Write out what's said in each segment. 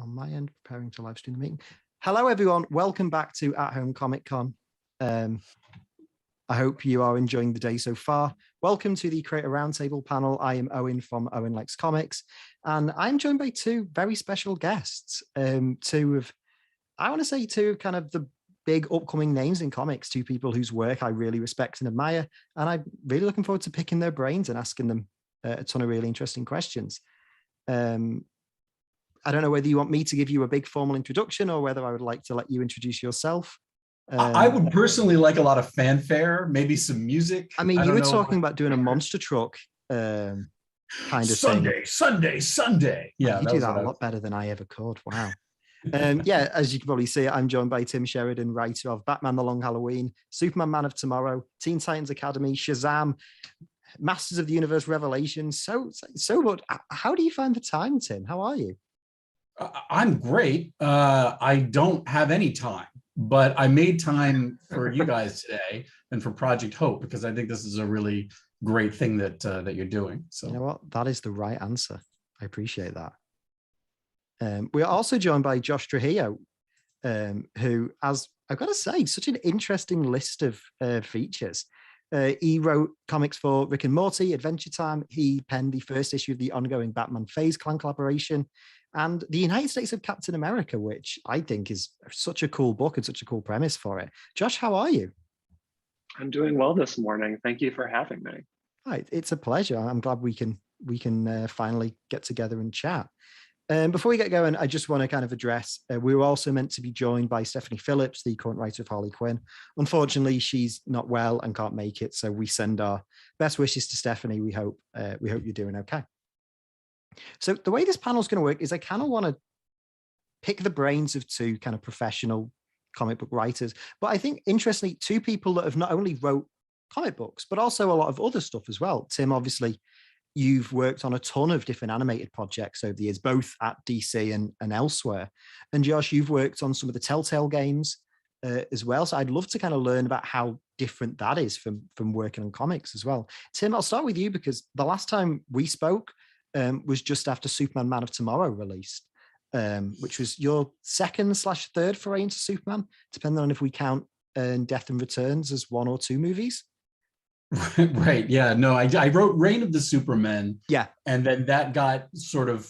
on my end, preparing to live stream the meeting. Hello, everyone. Welcome back to At Home Comic Con. I hope you are enjoying the day so far. Welcome to the Creator Roundtable panel. I am Owen from Owen Likes Comics, and I'm joined by two very special guests. Two of kind of the big upcoming names in comics, two people whose work I really respect and admire, and I'm really looking forward to picking their brains and asking them a ton of really interesting questions. I don't know whether you want me to give you a big formal introduction or whether I would like to let you introduce yourself. I would personally like a lot of fanfare, maybe some music. I mean, you were talking about doing a monster truck kind of Sunday, thing. Sunday. Yeah, you do that a lot better than I ever could. Wow. Yeah, as you can probably see, I'm joined by Tim Sheridan, writer of Batman: The Long Halloween, Superman: Man of Tomorrow, Teen Titans Academy, Shazam, Masters of the Universe Revelations. So much. How do you find the time, Tim? How are you? I'm great. I don't have any time, but I made time for you guys today and for Project Hope because I think this is a really great thing that you're doing. So you know what? That is the right answer. I appreciate that. We are also joined by Josh Trujillo, who, as I've got to say, such an interesting list of features. He wrote comics for Rick and Morty, Adventure Time. He penned the first issue of the ongoing Batman Phase Clan collaboration, and The United States of Captain America, which I think is such a cool book and such a cool premise for it. Josh, how are you? I'm doing well this morning. Thank you for having me. Right, it's a pleasure. I'm glad we can finally get together and chat. Before we get going, I just want to kind of address, we were also meant to be joined by Stephanie Phillips, the current writer of Harley Quinn. Unfortunately, she's not well and can't make it, so we send our best wishes to Stephanie. We hope you're doing okay. So the way this panel is going to work is I kind of want to pick the brains of two kind of professional comic book writers, but I think, interestingly, two people that have not only wrote comic books, but also a lot of other stuff as well. Tim, obviously, you've worked on a ton of different animated projects over the years, both at DC and elsewhere. And Josh, you've worked on some of the Telltale games as well. So I'd love to kind of learn about how different that is from working on comics as well. Tim, I'll start with you because the last time we spoke was just after Superman: Man of Tomorrow released, which was your second/third foray into Superman, depending on if we count Death and Returns as one or two movies. Right. Yeah. No, I wrote Reign of the Supermen. Yeah. And then that got sort of,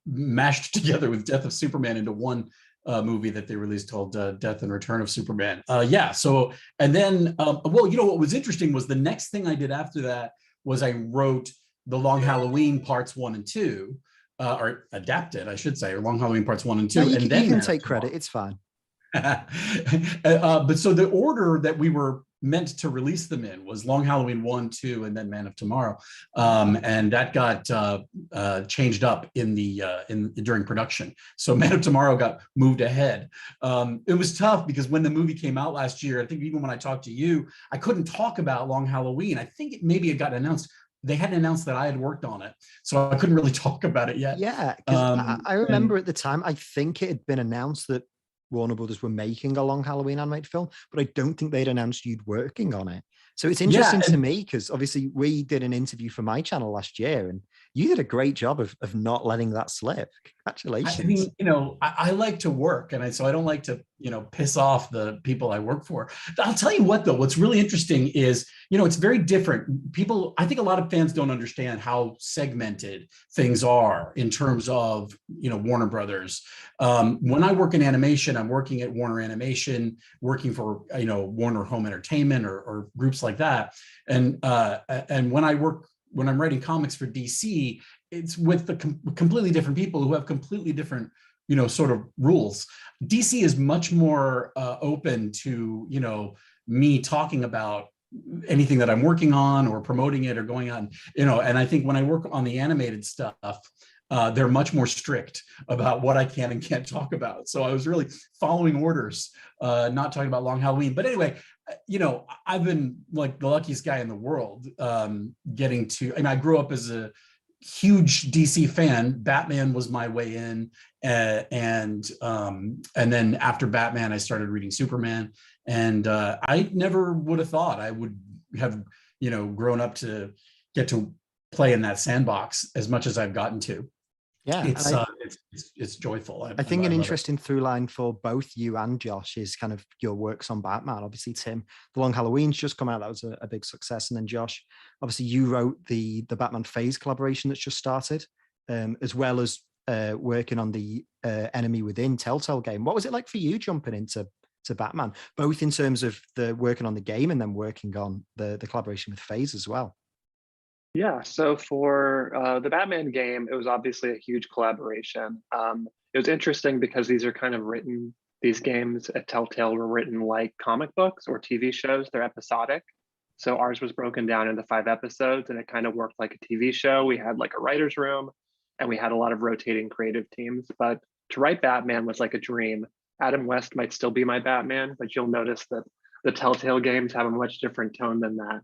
mashed together with Death of Superman into one movie that they released called Death and Return of Superman. Yeah. So, and then, what was interesting was the next thing I did after that was I wrote The Long Halloween Parts 1 and 2, or adapted, I should say, or Long Halloween Parts 1 and 2. No, and then you can take credit. It's fine. But so the order that we were meant to release them in was Long Halloween 1, 2, and then Man of Tomorrow, and that got changed up during production. So Man of Tomorrow got moved ahead. It was tough because when the movie came out last year, I think even when I talked to you, I couldn't talk about Long Halloween. I think maybe it got announced. They hadn't announced that I had worked on it, so I couldn't really talk about it yet. Yeah, because I remember at the time, I think it had been announced that Warner Brothers were making a Long Halloween animated film, but I don't think they'd announced you'd working on it. So it's interesting to me because obviously we did an interview for my channel last year and you did a great job of not letting that slip. Congratulations. I mean, I like to work, and so I don't like to, piss off the people I work for. I'll tell you what, though, what's really interesting is, it's very different. People, I think a lot of fans don't understand how segmented things are in terms of, Warner Brothers. When I work in animation, I'm working at Warner Animation, working for, Warner Home Entertainment or groups like that. And when I'm writing comics for DC, it's with the completely different people who have completely different, sort of rules. DC is much more open to, me talking about anything that I'm working on or promoting it or going on, and I think when I work on the animated stuff, they're much more strict about what I can and can't talk about. So I was really following orders, not talking about Long Halloween. But anyway, I've been like the luckiest guy in the world I grew up as a huge DC fan. Batman was my way in, and then after Batman, I started reading Superman, and I never would have thought I would have, grown up to get to play in that sandbox as much as I've gotten to. Yeah, it's it's joyful. I think an love it. interesting through line for both you and Josh is kind of your works on Batman. Obviously, Tim, The Long Halloween's just come out. That was a big success. And then Josh, obviously you wrote the Batman Phase collaboration that's just started, as well as working on the Enemy Within Telltale game. What was it like for you jumping into Batman, both in terms of the working on the game and then working on the collaboration with Phase as well? Yeah, so for the Batman game, it was obviously a huge collaboration. It was interesting because these are kind of written, these games at Telltale were written like comic books or TV shows. They're episodic. So ours was broken down into 5 episodes and it kind of worked like a TV show. We had like a writer's room and we had a lot of rotating creative teams. But to write Batman was like a dream. Adam West might still be my Batman, but you'll notice that the Telltale games have a much different tone than that.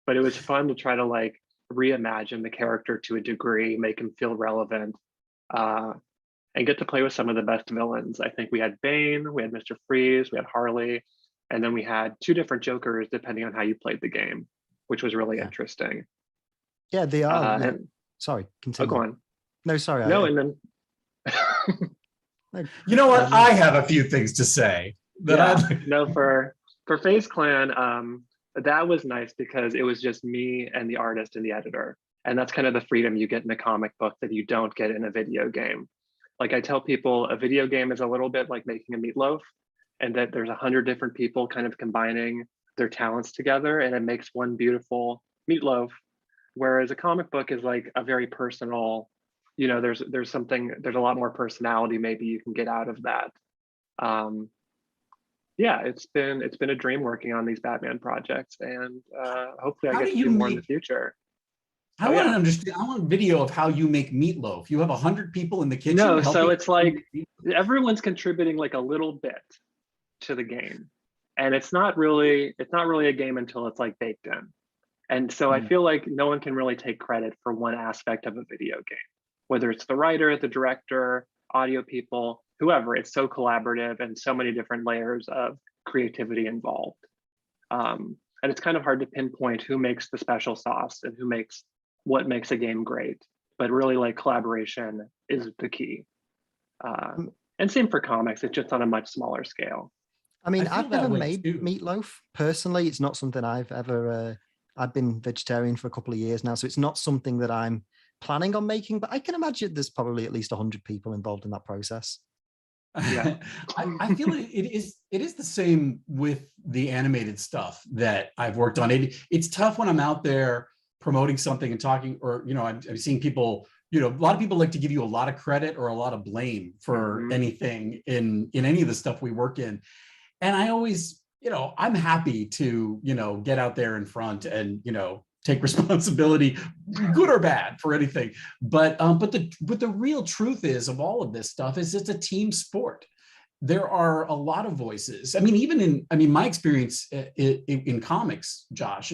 But it was fun to try to like reimagine the character to a degree, make him feel relevant, and get to play with some of the best villains. I think we had Bane, we had Mr. Freeze, we had Harley, and then we had 2 different Jokers depending on how you played the game, which was really interesting. Yeah, they are. And, sorry, continue. go on. No, sorry. No, and then you know what? I have a few things to say. No, for FaZe Clan, that was nice because it was just me and the artist and the editor. And that's kind of the freedom you get in a comic book that you don't get in a video game. Like I tell people, a video game is a little bit like making a meatloaf, and that there's 100 different people kind of combining their talents together and it makes one beautiful meatloaf. Whereas a comic book is like a very personal, you know, there's a lot more personality maybe you can get out of that. Yeah, it's been a dream working on these Batman projects, and hopefully I get to do more in the future. I want to understand. I want video of how you make meatloaf. You have 100 people in the kitchen. No, so it's like everyone's contributing like a little bit to the game, and it's not really a game until it's like baked in. And so I feel like no one can really take credit for one aspect of a video game, whether it's the writer, the director, audio people, whoever. It's so collaborative and so many different layers of creativity involved. And it's kind of hard to pinpoint who makes the special sauce and who makes what makes a game great. But really, like, collaboration is the key. And same for comics, it's just on a much smaller scale. I mean, I've never made meatloaf personally. It's not something I've ever, I've been vegetarian for a couple of years now, so it's not something that I'm planning on making, but I can imagine there's probably at least 100 people involved in that process. Yeah, I feel it is the same with the animated stuff that I've worked on. It's tough when I'm out there promoting something and talking, or, you know, I'm seeing people, you know, a lot of people like to give you a lot of credit or a lot of blame for anything in any of the stuff we work in. And I always, you know, I'm happy to, you know, get out there in front and, you know, take responsibility, good or bad, for anything. But the real truth is of all of this stuff is it's a team sport. There are a lot of voices. I mean, even in my experience in comics, Josh,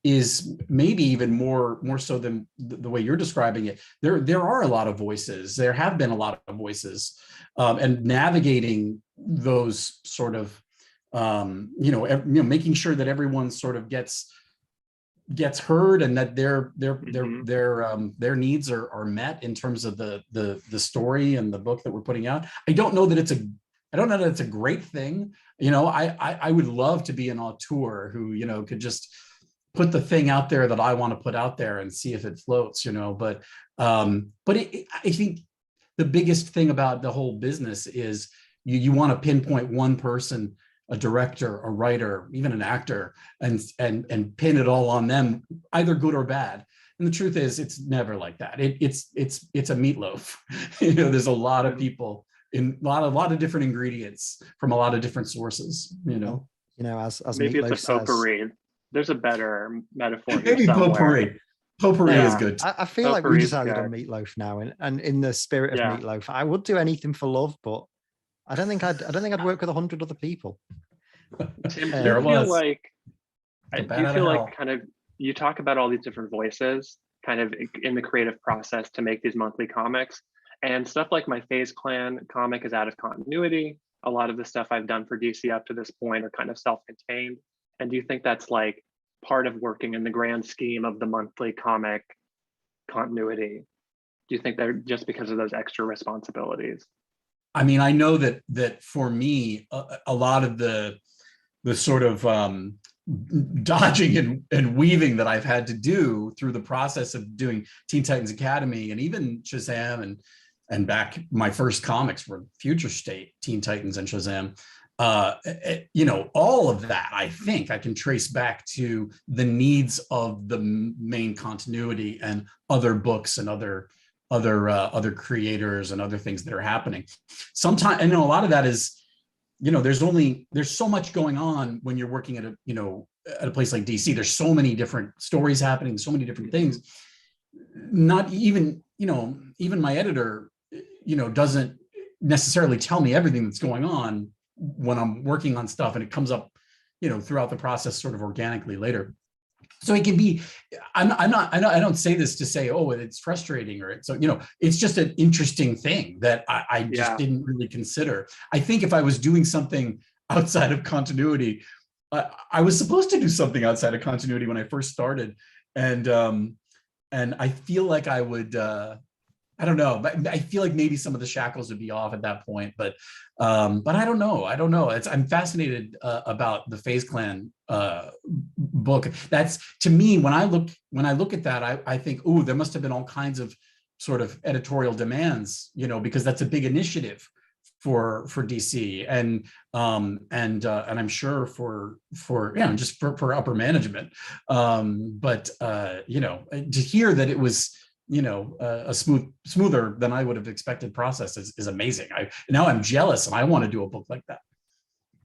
is maybe even more so than the way you're describing it. There are a lot of voices. There have been a lot of voices, and navigating those sort of, making sure that everyone sort of gets heard and that their needs are met in terms of the story and the book that we're putting out. I don't know that it's a great thing. You know, I would love to be an auteur who, you know, could just put the thing out there that I want to put out there and see if it floats, you know, but I think the biggest thing about the whole business is you want to pinpoint one person, a director, a writer, even an actor, and pin it all on them, either good or bad. And the truth is, it's never like that. It's a meatloaf. You know, there's a lot of people in a lot of different ingredients from a lot of different sources. You know, as maybe Meatloaf it's a potpourri. There's a better metaphor. Maybe potpourri. Potpourri is good. I feel like we decided on meatloaf now, and in the spirit of meatloaf, I would do anything for love, but I don't think I'd work with 100 other people. Tim, I feel like kind of, you talk about all these different voices kind of in the creative process to make these monthly comics, and stuff like my FaZe Clan comic is out of continuity. A lot of the stuff I've done for DC up to this point are kind of self-contained. And do you think that's like part of working in the grand scheme of the monthly comic continuity? Do you think they're just because of those extra responsibilities? I mean, I know that for me, a lot of the sort of dodging and weaving that I've had to do through the process of doing Teen Titans Academy and even Shazam and back my first comics were Future State, Teen Titans and Shazam. You know, all of that I think I can trace back to the needs of the main continuity and other books and other creators and other things that are happening. Sometimes, I know a lot of that is, you know, there's so much going on when you're working at a place like DC. There's so many different stories happening, so many different things. Not even, you know, even my editor, you know, doesn't necessarily tell me everything that's going on when I'm working on stuff, and it comes up, you know, throughout the process sort of organically later. So it can be, I don't say this to say, oh, it's frustrating, or it's, you know, it's just an interesting thing that I just didn't really consider. I think if I was doing something outside of continuity, I was supposed to do something outside of continuity when I first started. And I feel like I would, I don't know, but I feel like maybe some of the shackles would be off at that point, but I don't know. I'm fascinated about the FaZe Clan book. That's, to me, when I look at that, I think, ooh, there must have been all kinds of sort of editorial demands, you know, because that's a big initiative for DC and I'm sure for you know, just for upper management. But you know, to hear that it was, you know, a smoother than I would have expected process is amazing. Now I'm jealous and I want to do a book like that.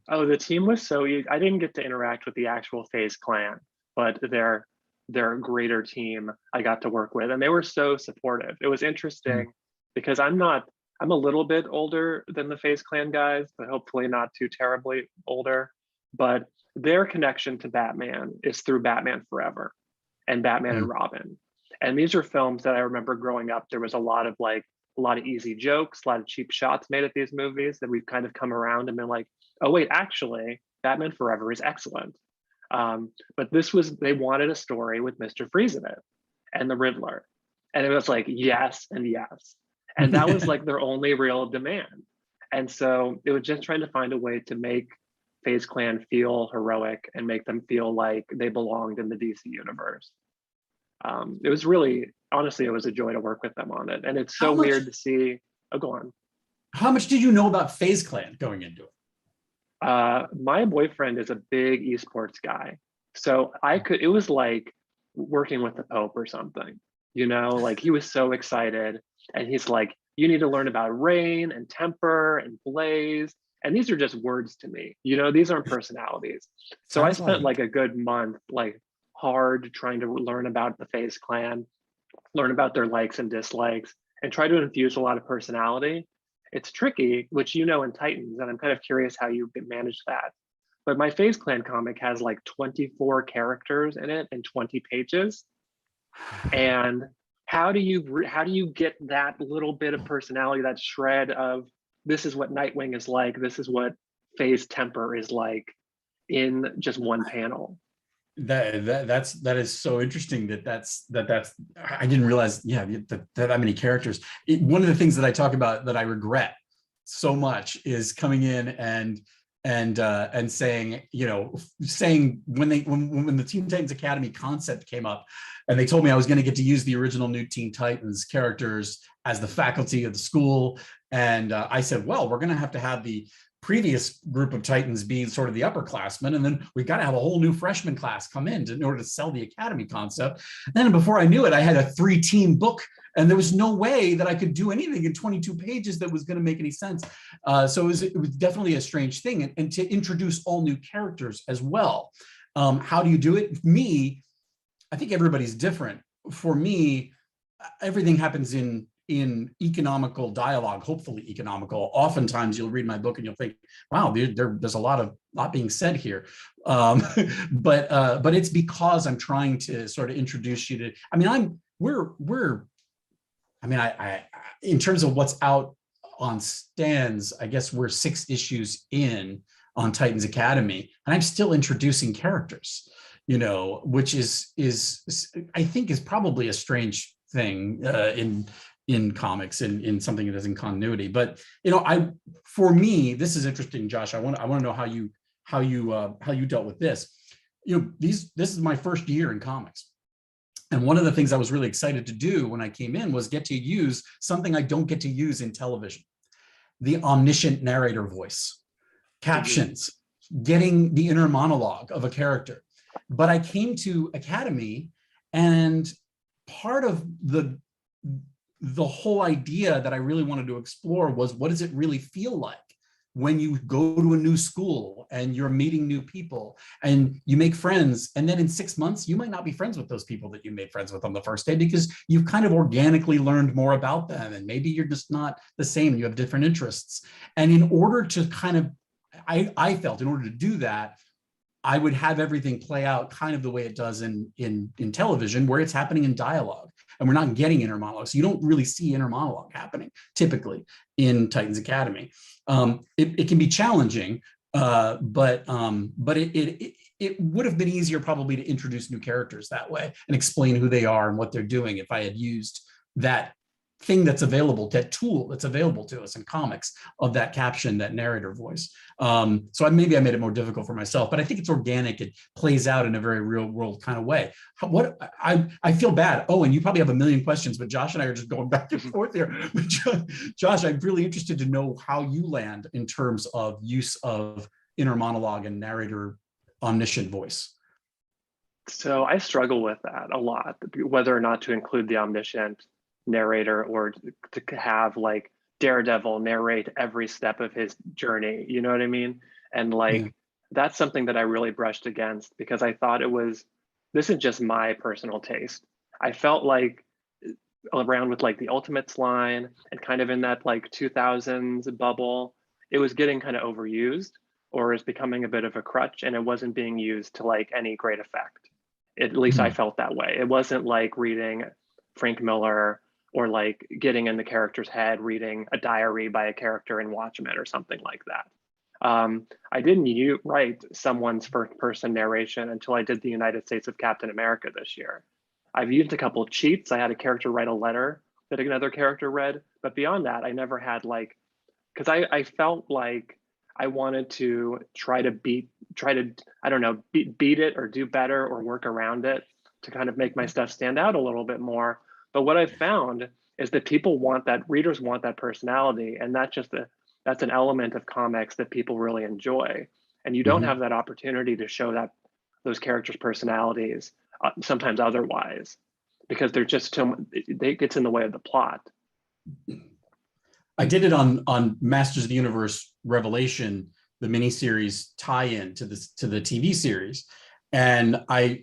Oh, the team was so easy. I didn't get to interact with the actual FaZe Clan, but their greater team I got to work with, and they were so supportive. It was interesting because I'm a little bit older than the FaZe Clan guys, but hopefully not too terribly older. But their connection to Batman is through Batman Forever and Batman and Robin. And these are films that I remember growing up. There was a lot of easy jokes, a lot of cheap shots made at these movies that we've kind of come around and been like, oh wait, actually, Batman Forever is excellent. But they wanted a story with Mr. Freeze in it and the Riddler. And it was like, yes and yes. And that was like their only real demand. And so it was just trying to find a way to make FaZe Clan feel heroic and make them feel like they belonged in the DC universe. It was really, honestly, it was a joy to work with them on it. And it's so weird to see, go on. How much did you know about FaZe Clan going into it? My boyfriend is a big esports guy. So it was like working with the Pope or something, you know, like he was so excited and he's like, you need to learn about rain and temper and blaze. And these are just words to me, you know, these aren't personalities. So I spent like a good month, like hard trying to learn about the FaZe Clan, learn about their likes and dislikes, and try to infuse a lot of personality. It's tricky, which you know in Titans, and I'm kind of curious how you manage that. But my FaZe Clan comic has like 24 characters in it and 20 pages. And how do you get that little bit of personality, that shred of this is what Nightwing is like, this is what FaZe Temper is like in just one panel? That is so interesting that's I didn't realize that many characters. One of the things that I talk about that I regret so much is coming in and saying, you know, when the Teen Titans Academy concept came up and they told me I was going to get to use the original New Teen Titans characters as the faculty of the school, and I said, well, we're going to have the previous group of Titans being sort of the upperclassmen, and then we've got to have a whole new freshman class come in order to sell the Academy concept. And then before I knew it, I had a 3-team book, and there was no way that I could do anything in 22 pages that was going to make any sense. So it was definitely a strange thing, and to introduce all new characters as well. How do you do it? Me, I think everybody's different. For me, everything happens in economical dialogue, hopefully economical. Oftentimes you'll read my book and you'll think, wow, there's a lot being said here. But it's because I'm trying to sort of introduce you to, I mean, I in terms of what's out on stands, I guess we're 6 issues in on Titans Academy, and I'm still introducing characters, you know, which is I think is probably a strange thing in comics in something that is in continuity. But for me, this is interesting, Josh. I want to know how you dealt with this. This is my first year in comics. And one of the things I was really excited to do when I came in was get to use something I don't get to use in television: the omniscient narrator voice, captions, getting the inner monologue of a character. But I came to Academy, and part of the whole idea that I really wanted to explore was, what does it really feel like when you go to a new school and you're meeting new people and you make friends, and then in 6 months you might not be friends with those people that you made friends with on the first day, because you've kind of organically learned more about them, and maybe you're just not the same, you have different interests. And in order to kind of, I felt in order to do that, I would have everything play out kind of the way it does in television, where it's happening in dialogue and we're not getting inner monologue. So you don't really see inner monologue happening typically in Titans Academy. It can be challenging, but it would have been easier probably to introduce new characters that way and explain who they are and what they're doing if I had used that thing that's available, that tool that's available to us in comics, of that caption, that narrator voice. So maybe I made it more difficult for myself, but I think it's organic. It plays out in a very real world kind of way. I feel bad. Oh, and you probably have a million questions, but Josh and I are just going back and forth here. But Josh, I'm really interested to know how you land in terms of use of inner monologue and narrator omniscient voice. So I struggle with that a lot, whether or not to include the omniscient narrator or to have like Daredevil narrate every step of his journey. You know what I mean? And that's something that I really brushed against, because I thought this is just my personal taste. I felt like around with like the Ultimates line and kind of in that like 2000s bubble, it was getting kind of overused, or is becoming a bit of a crutch, and it wasn't being used to like any great effect. At least I felt that way. It wasn't like reading Frank Miller, or like getting in the character's head, reading a diary by a character in Watchmen or something like that. I didn't write someone's first person narration until I did the United States of Captain America this year. I've used a couple of cheats. I had a character write a letter that another character read, but beyond that, I never had because I felt like I wanted to try to beat it or do better or work around it to kind of make my stuff stand out a little bit more. But what I've found is that readers want that personality, and that's an element of comics that people really enjoy. And you don't have that opportunity to show those characters' personalities sometimes otherwise, because they're just it gets in the way of the plot. I did it on Masters of the Universe Revelation, the miniseries tie-in to the TV series. And I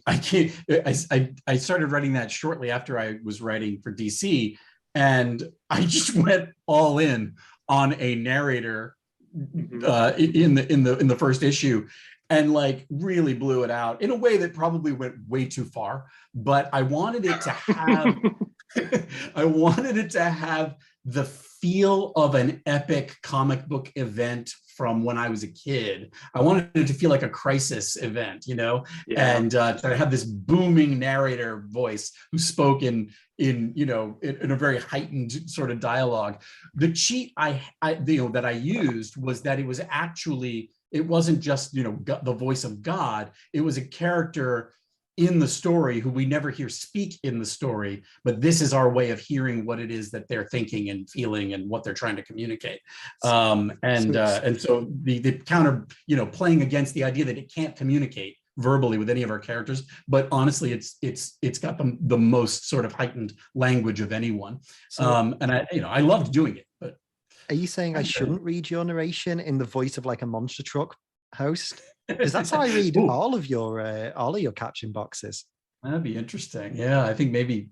started writing that shortly after I was writing for DC, and I just went all in on a narrator in the first issue, and like really blew it out in a way that probably went way too far. But I wanted it to have the feel of an epic comic book event from when I was a kid. I wanted it to feel like a crisis event, and to have this booming narrator voice who spoke in a very heightened sort of dialogue. The cheat that I used was that it wasn't just the voice of God. It was a character in the story who we never hear speak in the story, but this is our way of hearing what it is that they're thinking and feeling and what they're trying to communicate. And so the counter, playing against the idea that it can't communicate verbally with any of our characters, but honestly, it's got the most sort of heightened language of anyone. And I loved doing it. But are you saying I shouldn't read your narration in the voice of like a monster truck host? Because that's how I read all of your caption boxes. That'd be interesting. Yeah, I think maybe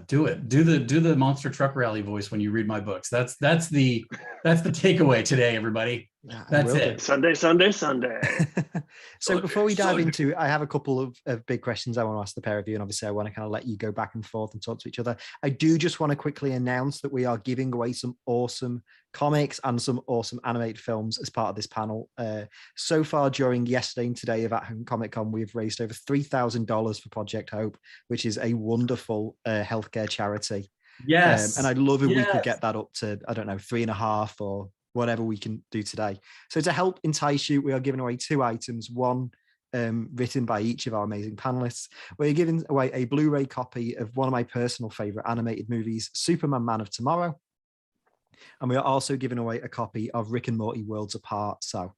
do it. Do the monster truck rally voice when you read my books. That's the takeaway today, everybody. That's it. Sunday. So before we dive into, I have a couple of big questions I want to ask the pair of you, and obviously I want to kind of let you go back and forth and talk to each other. I do just want to quickly announce that we are giving away some awesome comics and some awesome animated films as part of this panel. So far during yesterday and today of At Home Comic Con, we've raised over $3,000 for Project Hope, which is a wonderful healthcare charity. Yes. And I'd love if we could Yes. get that up to, I don't know, 3.5 or whatever we can do today. So to help entice you, we are giving away 2 items, one written by each of our amazing panelists. We're giving away a Blu-ray copy of one of my personal favorite animated movies, Superman Man of Tomorrow. And we are also giving away a copy of Rick and Morty Worlds Apart. So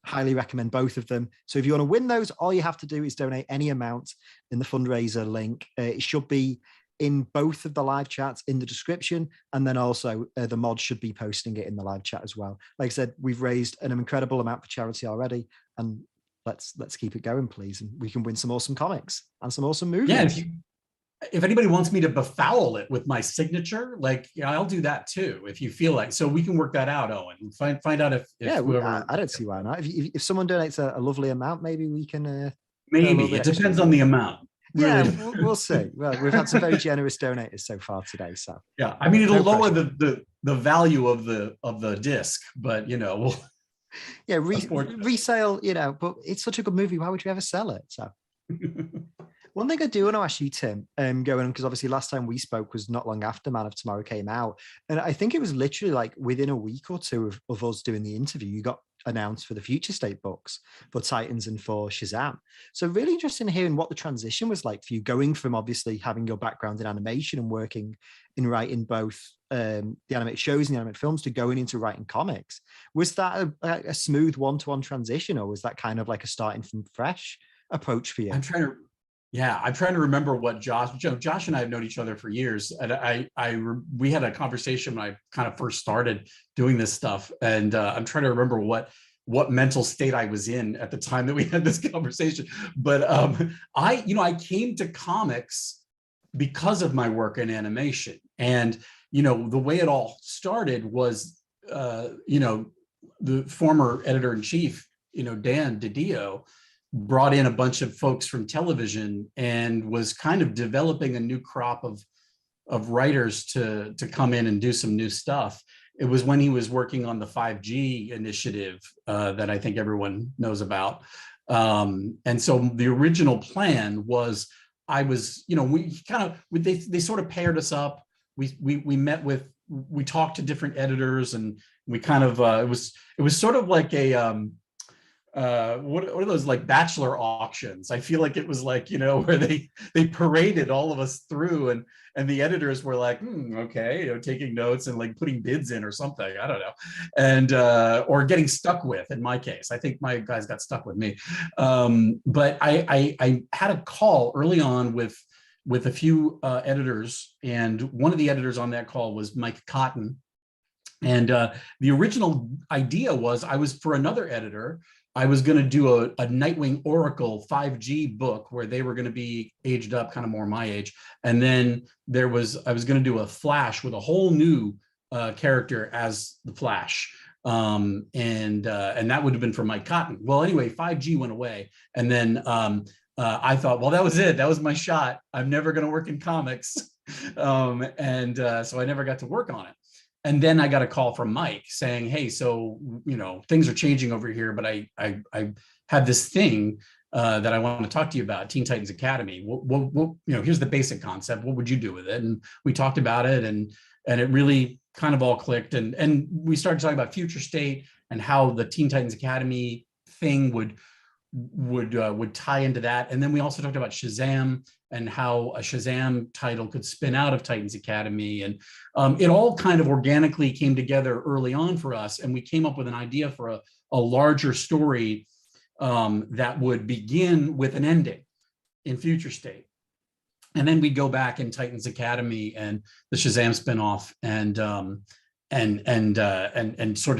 highly recommend both of them. So if you want to win those, all you have to do is donate any amount in the fundraiser link. It should be in both of the live chats in the description, and then also the mod should be posting it in the live chat as well. Like I said, we've raised an incredible amount for charity already, and let's keep it going, please, and we can win some awesome comics and some awesome movies. Yeah, if anybody wants me to befoul it with my signature, like, I'll do that too, if you feel like. So we can work that out, Owen. Find out if whoever, I don't see why not. If someone donates a lovely amount, maybe we can. Maybe it depends on the amount. Yeah, really. we'll see. Well, we've had some very generous donators so far today. So yeah, I mean, it'll No lower the value of the disc, but we'll. Yeah, resale. But it's such a good movie. Why would you ever sell it? So. One thing I do want to ask you, Tim, going on, because obviously last time we spoke was not long after Man of Tomorrow came out. And I think it was literally like within a week or two of us doing the interview, you got announced for the Future State books for Titans and for Shazam. So really interested in hearing what the transition was like for you, going from obviously having your background in animation and working in writing both the animated shows and the animated films to going into writing comics. Was that a smooth one-to-one transition, or was that kind of like a starting from fresh approach for you? I'm trying to remember what Josh and I have known each other for years, and we had a conversation when I kind of first started doing this stuff, and I'm trying to remember what mental state I was in at the time that we had this conversation. But I came to comics because of my work in animation, and the way it all started was the former editor-in-chief, Dan DiDio, brought in a bunch of folks from television and was kind of developing a new crop of writers to come in and do some new stuff. It was when he was working on the 5G initiative that I think everyone knows about. And so the original plan was, they sort of paired us up. We talked to different editors, and we kind of, it was sort of like a, what are those, like, bachelor auctions? I feel like it was like, where they paraded all of us through, and the editors were like, okay, taking notes and like putting bids in or something, I don't know, and or getting stuck with. In my case, I think my guys got stuck with me, but I had a call early on with a few editors, and one of the editors on that call was Mike Cotton. And the original idea was, I was for another editor, I was going to do a Nightwing Oracle 5G book where they were going to be aged up, kind of more my age. And then I was going to do a Flash with a whole new character as the Flash. And that would have been for Mike Cotton. Well, anyway, 5G went away. And then I thought, well, that was it. That was my shot. I'm never going to work in comics. So I never got to work on it. And then I got a call from Mike saying, hey, so, things are changing over here, but I have this thing that I want to talk to you about, Teen Titans Academy. Here's the basic concept. What would you do with it? And we talked about it, and it really kind of all clicked. And we started talking about Future State and how the Teen Titans Academy thing would tie into that. And then we also talked about Shazam and how a Shazam title could spin out of Titans Academy. And it all kind of organically came together early on for us. And we came up with an idea for a larger story that would begin with an ending in Future State. And then we'd go back in Titans Academy and the Shazam spinoff and sort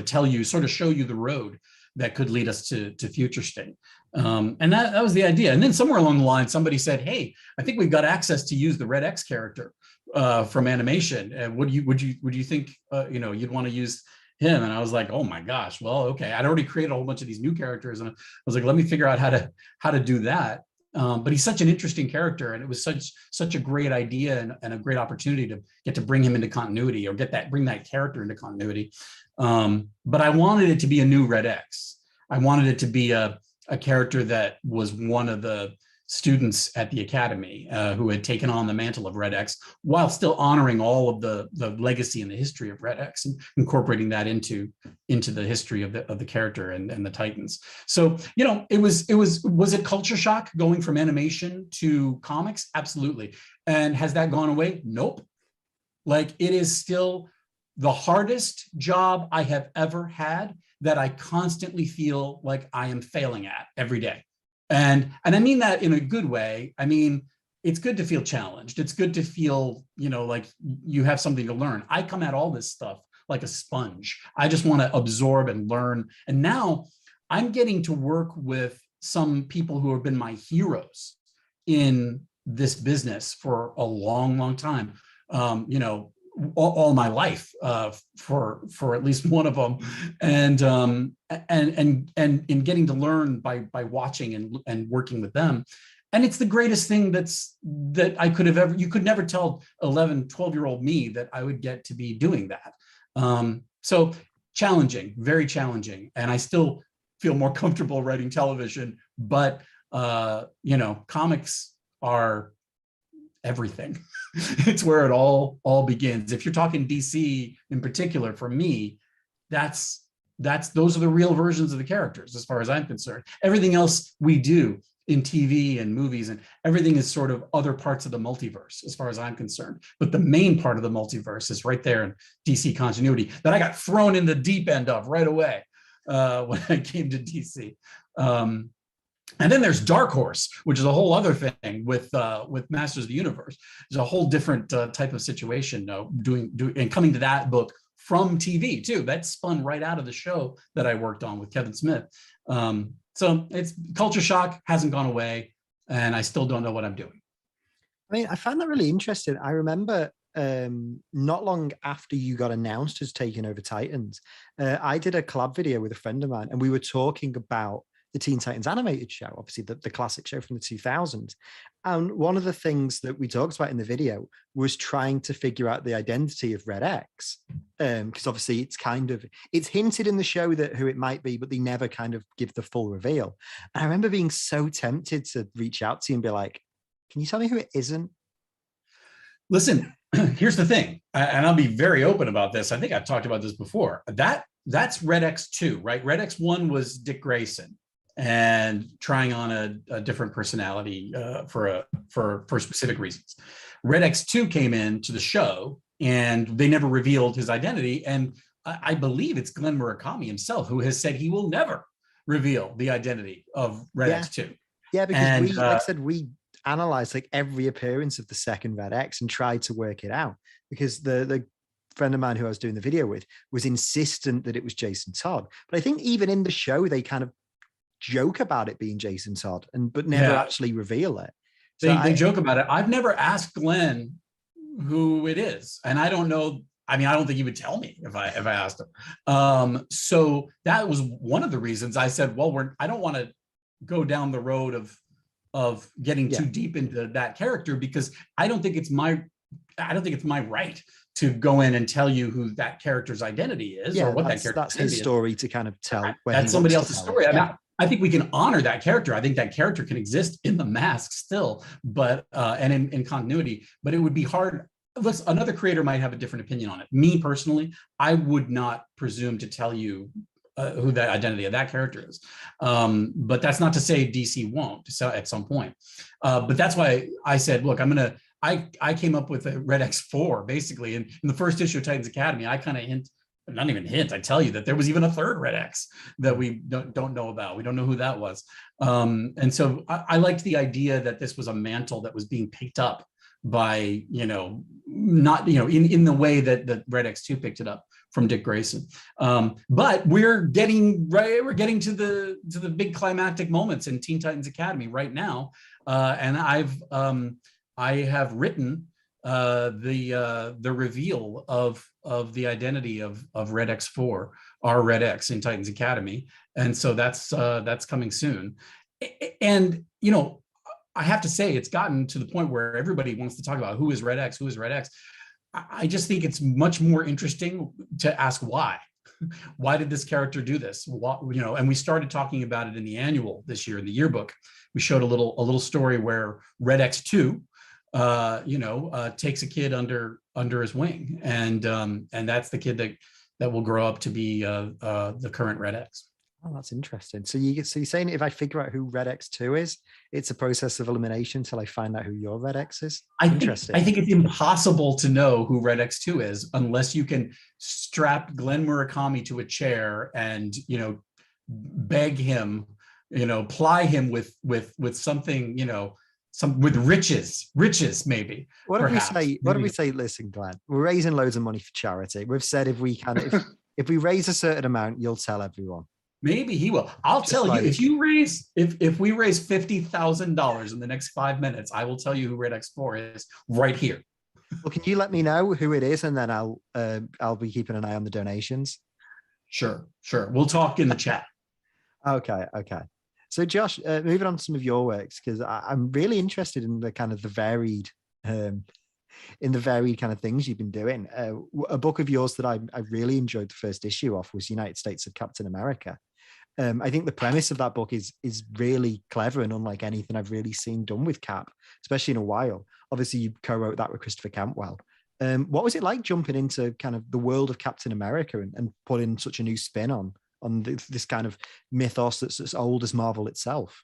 of show you the road that could lead us to Future State. And that was the idea. And then somewhere along the line, somebody said, hey, I think we've got access to use the Red X character from animation. And would you think, you'd want to use him? And I was like, oh my gosh, well, okay. I'd already created a whole bunch of these new characters. And I was like, let me figure out how to do that. But he's such an interesting character, and it was such a great idea and a great opportunity to get to bring him into continuity, or bring that character into continuity. But I wanted it to be a new Red X. I wanted it to be a character that was one of the students at the academy who had taken on the mantle of Red X while still honoring all of the legacy and the history of Red X and incorporating that into the history of the character and the Titans. So, you know, was it culture shock going from animation to comics? Absolutely. And has that gone away? Nope. Like, it is still the hardest job I have ever had that I constantly feel like I am failing at every day. And I mean that in a good way. I mean, it's good to feel challenged. It's good to feel, you know, like you have something to learn. I come at all this stuff like a sponge. I just want to absorb and learn. And now I'm getting to work with some people who have been my heroes in this business for a long, long time. You know, all my life for at least one of them, and in getting to learn by watching and working with them. And it's the greatest thing that I could have ever, you could never tell 11, 12-year-old me that I would get to be doing that. So challenging, very challenging. And I still feel more comfortable writing television, but you know, comics are everything. It's where it all begins. If you're talking DC in particular, for me, those are the real versions of the characters as far as I'm concerned. Everything else we do in TV and movies and everything is sort of other parts of the multiverse as far as I'm concerned. But the main part of the multiverse is right there in DC continuity that I got thrown in the deep end of right away when I came to DC. And then there's Dark Horse, which is a whole other thing with Masters of the Universe. There's a whole different type of situation doing and coming to that book from TV too. That spun right out of the show that I worked on with Kevin Smith. So it's culture shock hasn't gone away, and I still don't know what I'm doing. I mean, I found that really interesting. I remember not long after you got announced as taking over Titans, I did a collab video with a friend of mine, and we were talking about the Teen Titans animated show, obviously the classic show from the 2000s. And one of the things that we talked about in the video was trying to figure out the identity of Red X. Because obviously it's hinted in the show that who it might be, but they never kind of give the full reveal. And I remember being so tempted to reach out to you and be like, can you tell me who it isn't? Listen, here's the thing, and I'll be very open about this. I think I've talked about this before. That's Red X 2, right? Red X 1 was Dick Grayson and trying on a different personality for specific reasons. Red X 2 came into the show and they never revealed his identity. And I believe it's Glenn Murakami himself who has said he will never reveal the identity of Red X 2. Yeah, because like I said, we analyzed like every appearance of the second Red X and tried to work it out, because the friend of mine who I was doing the video with was insistent that it was Jason Todd. But I think even in the show, they kind of joke about it being Jason Todd but never actually reveal it. So they joke about it. I've never asked Glenn who it is, and I don't know. I mean, I don't think he would tell me if I asked him. So that was one of the reasons I said, well, I don't want to go down the road of getting too deep into that character, because I don't think it's my right to go in and tell you who that character's identity is, or what that character. That's his story to kind of tell. That's somebody else's story. I think we can honor that character. I think that character can exist in the mask still, but and in continuity. But it would be hard. Another creator might have a different opinion on it. Me personally, I would not presume to tell you who that identity of that character is. But that's not to say DC won't at some point. But that's why I said, look, I came up with a Red X4 basically, in the first issue of Titans Academy. I kind of not even hint, I tell you that there was even a third Red X that we don't know about. We don't know who that was. And so I liked the idea that this was a mantle that was being picked up by, not, in the way that the Red X2 picked it up from Dick Grayson. But we're getting to the big climactic moments in Teen Titans Academy right now. And I have written the reveal of the identity of Red X4, our Red X in Titans Academy, and so that's coming soon. And I have to say, it's gotten to the point where everybody wants to talk about who is Red X, who is Red X. I just think it's much more interesting to ask why. why did this character do this? What, you know, and we started talking about it in the annual this year in the yearbook. We showed a little story where Red X2, takes a kid under his wing, and that's the kid that will grow up to be the current Red X. Oh, that's interesting. So you're saying if I figure out who Red X2 is, it's a process of elimination until I find out who your Red X is? I think it's impossible to know who Red X2 is unless you can strap Glenn Murakami to a chair and, you know, beg him, you know, ply him with something, you know, with riches maybe. What if we say, listen, Glenn, we're raising loads of money for charity. We've said if we if we raise a certain amount, you'll tell everyone. Maybe he will. I'll tell you, if we raise $50,000 in the next 5 minutes, I will tell you who Red X4 is right here. Well, can you let me know who it is, and then I'll be keeping an eye on the donations. Sure. We'll talk in the chat. Okay. So Josh, moving on to some of your works, because I'm really interested in the kind of the varied kind of things you've been doing. A book of yours that I really enjoyed the first issue of was United States of Captain America. I think the premise of that book is really clever and unlike anything I've really seen done with Cap, especially in a while. Obviously, you co-wrote that with Christopher Cantwell. What was it like jumping into kind of the world of Captain America and putting such a new spin on this kind of mythos that's as old as Marvel itself?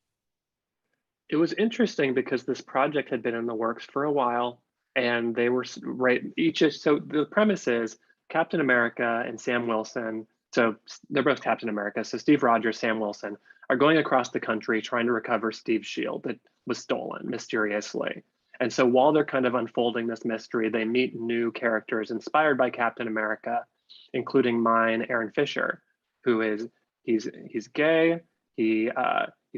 It was interesting because this project had been in the works for a while, and they were right so the premise is Captain America and Sam Wilson, so they're both Captain America, so Steve Rogers, Sam Wilson, are going across the country trying to recover Steve's shield that was stolen mysteriously. And so while they're kind of unfolding this mystery, they meet new characters inspired by Captain America, including mine, Aaron Fisher, who is he's gay, he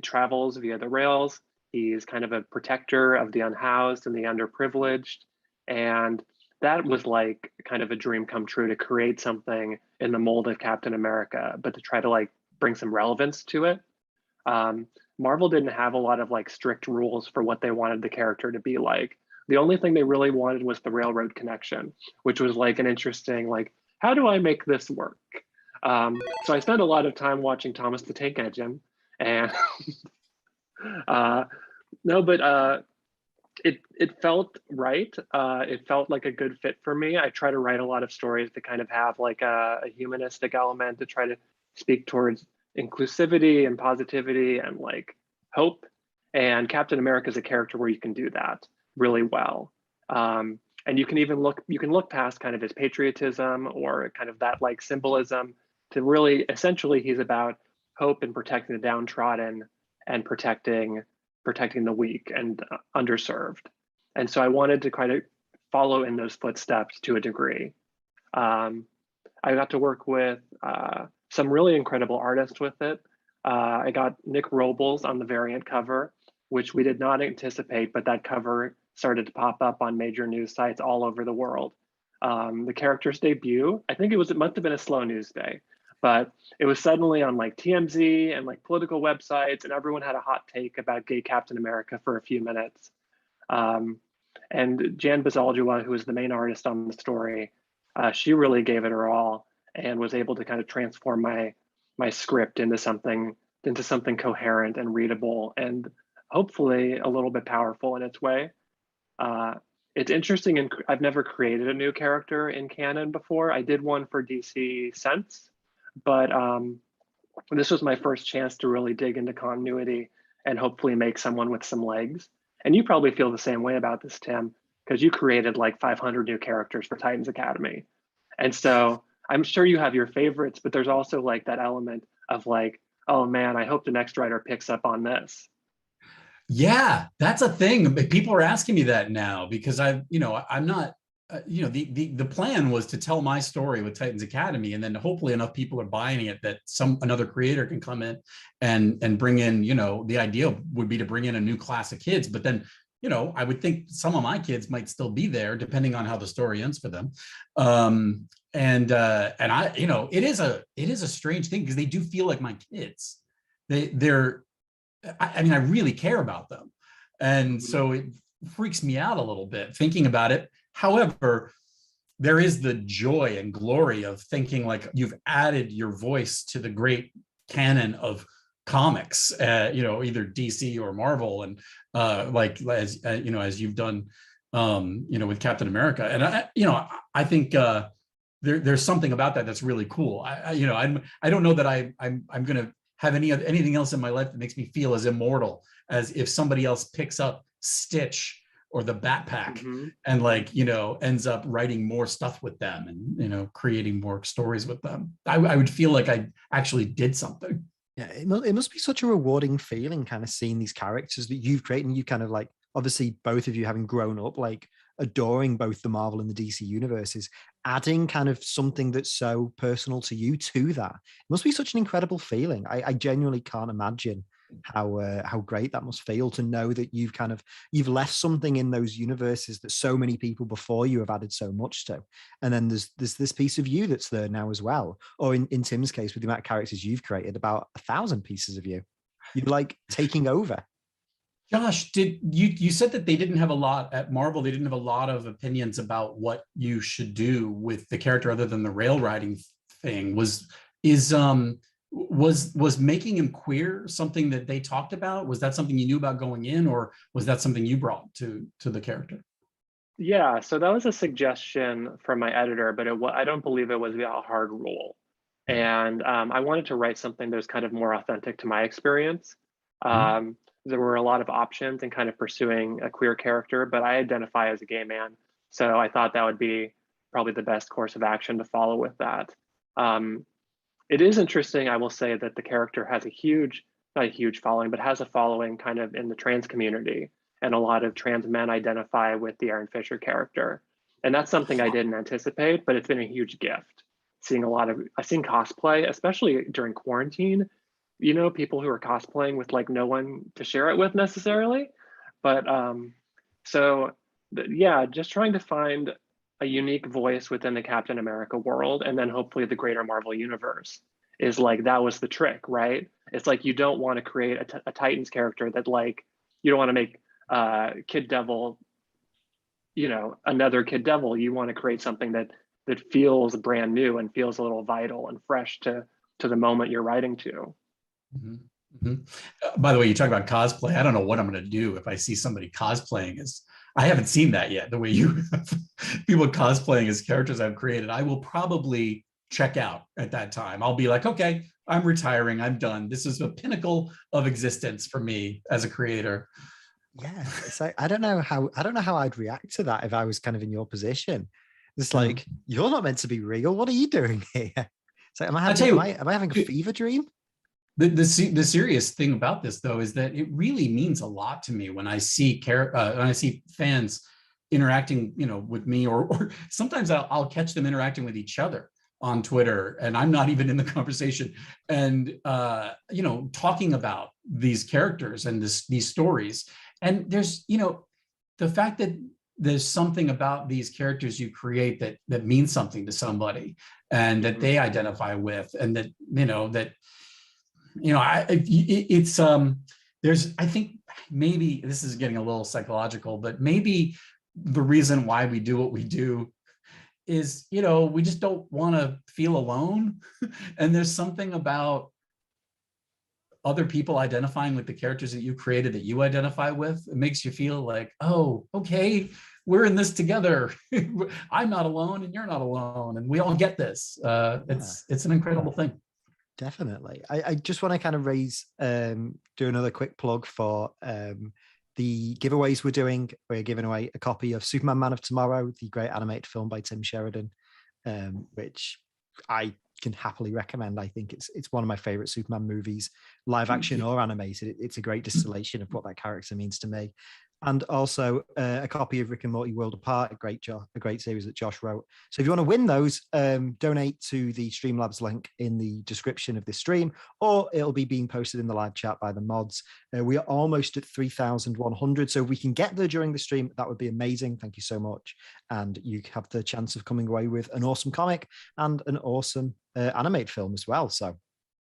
travels via the rails, he's kind of a protector of the unhoused and the underprivileged. And that was like kind of a dream come true, to create something in the mold of Captain America, but to try to like bring some relevance to it. Marvel didn't have a lot of like strict rules for what they wanted the character to be like. The only thing they really wanted was the railroad connection, which was like an interesting, like, how do I make this work? So I spent a lot of time watching Thomas the Tank Engine, and it felt right. It felt like a good fit for me. I try to write a lot of stories that kind of have like a humanistic element, to try to speak towards inclusivity and positivity and like hope. And Captain America is a character where you can do that really well. And you can look past kind of his patriotism or kind of that like symbolism to really, essentially, he's about hope and protecting the downtrodden and protecting the weak and underserved. And so I wanted to kind of follow in those footsteps to a degree. I got to work with some really incredible artists with it. I got Nick Robles on the variant cover, which we did not anticipate, but that cover started to pop up on major news sites all over the world. The character's debut, I think it must have been a slow news day, but it was suddenly on like TMZ and like political websites, and everyone had a hot take about gay Captain America for a few minutes. And Jan Bazaldua, who was the main artist on the story, she really gave it her all and was able to kind of transform my script into something coherent and readable, and hopefully a little bit powerful in its way. It's interesting, and I've never created a new character in canon before. I did one for DC Sense, but this was my first chance to really dig into continuity and hopefully make someone with some legs. And you probably feel the same way about this, Tim, because you created like 500 new characters for Titans Academy. And so I'm sure you have your favorites, but there's also like that element of like, oh man, I hope the next writer picks up on this. Yeah, that's a thing. People are asking me that now because I'm not, the plan was to tell my story with Titans Academy, and then hopefully enough people are buying it that another creator can come in and bring in, the idea would be to bring in a new class of kids, but then, I would think some of my kids might still be there depending on how the story ends for them. And I, it is a strange thing because they do feel like my kids. I really care about them. And so it freaks me out a little bit thinking about it. However, there is the joy and glory of thinking like you've added your voice to the great canon of comics, either DC or Marvel, and like as you've done, with Captain America. And I think there's something about that that's really cool. I don't know that I'm going to have anything else in my life that makes me feel as immortal as if somebody else picks up Stitch or the Bat Pack and ends up writing more stuff with them and creating more stories with them. I would feel like I actually did something. Yeah, it must be such a rewarding feeling kind of seeing these characters that you've created, and you kind of like, obviously both of you having grown up like adoring both the Marvel and the DC universes, adding kind of something that's so personal to you to that. It must be such an incredible feeling. I genuinely can't imagine how great that must feel to know that you've left something in those universes that so many people before you have added so much to, and then there's this piece of you that's there now as well, or in Tim's case with the amount of characters you've created, about 1,000 pieces of you're like taking over. Josh, did you said that they didn't have a lot at Marvel, they didn't have a lot of opinions about what you should do with the character other than the rail riding thing. Was making him queer something that they talked about? Was that something you knew about going in, or was that something you brought to the character? Yeah, so that was a suggestion from my editor, but I don't believe it was a hard rule. And I wanted to write something that was kind of more authentic to my experience. There were a lot of options in kind of pursuing a queer character, but I identify as a gay man. So I thought that would be probably the best course of action to follow with that. It is interesting, I will say, that the character has not a huge following, but has a following kind of in the trans community. And a lot of trans men identify with the Aaron Fisher character. And that's something I didn't anticipate, but it's been a huge gift. I've seen cosplay, especially during quarantine, people who are cosplaying with like no one to share it with necessarily. But just trying to find a unique voice within the Captain America world, and then hopefully the greater Marvel universe, is like, that was the trick, right? It's like, you don't want to create a Titans character that, like, you don't want to make Kid Devil, another Kid Devil. You want to create something that feels brand new and feels a little vital and fresh to the moment you're writing to. By the way, you talk about cosplay. I don't know what I'm going to do if I see somebody cosplaying as, I haven't seen that yet, the way you people cosplaying as characters I've created. I will probably check out at that time. I'll be like, okay, I'm retiring. I'm done. This is the pinnacle of existence for me as a creator. Yeah. So I don't know how I'd react to that if I was kind of in your position. It's like, you're not meant to be real. What are you doing here? So am I having a fever dream? The serious thing about this, though, is that it really means a lot to me when I see fans interacting, with me, or sometimes I'll catch them interacting with each other on Twitter, and I'm not even in the conversation, and talking about these characters and these stories. And there's, the fact that there's something about these characters you create that means something to somebody, and that they identify with, and that I think maybe this is getting a little psychological, but maybe the reason why we do what we do is, we just don't want to feel alone. And there's something about other people identifying with the characters that you created that you identify with. It makes you feel like, oh, okay, we're in this together. I'm not alone and you're not alone, and we all get this. It's an incredible thing. Definitely. I just want to kind of do another quick plug for the giveaways we're doing. We're giving away a copy of Superman Man of Tomorrow, the great animated film by Tim Sheridan, which I can happily recommend. I think it's one of my favorite Superman movies, live action or animated. It's a great distillation of what that character means to me. And also a copy of Rick and Morty World Apart, a great series that Josh wrote. So if you want to win those, donate to the Streamlabs link in the description of this stream, or it'll be being posted in the live chat by the mods. We are almost at 3,100. So if we can get there during the stream, that would be amazing. Thank you so much. And you have the chance of coming away with an awesome comic and an awesome animated film as well. So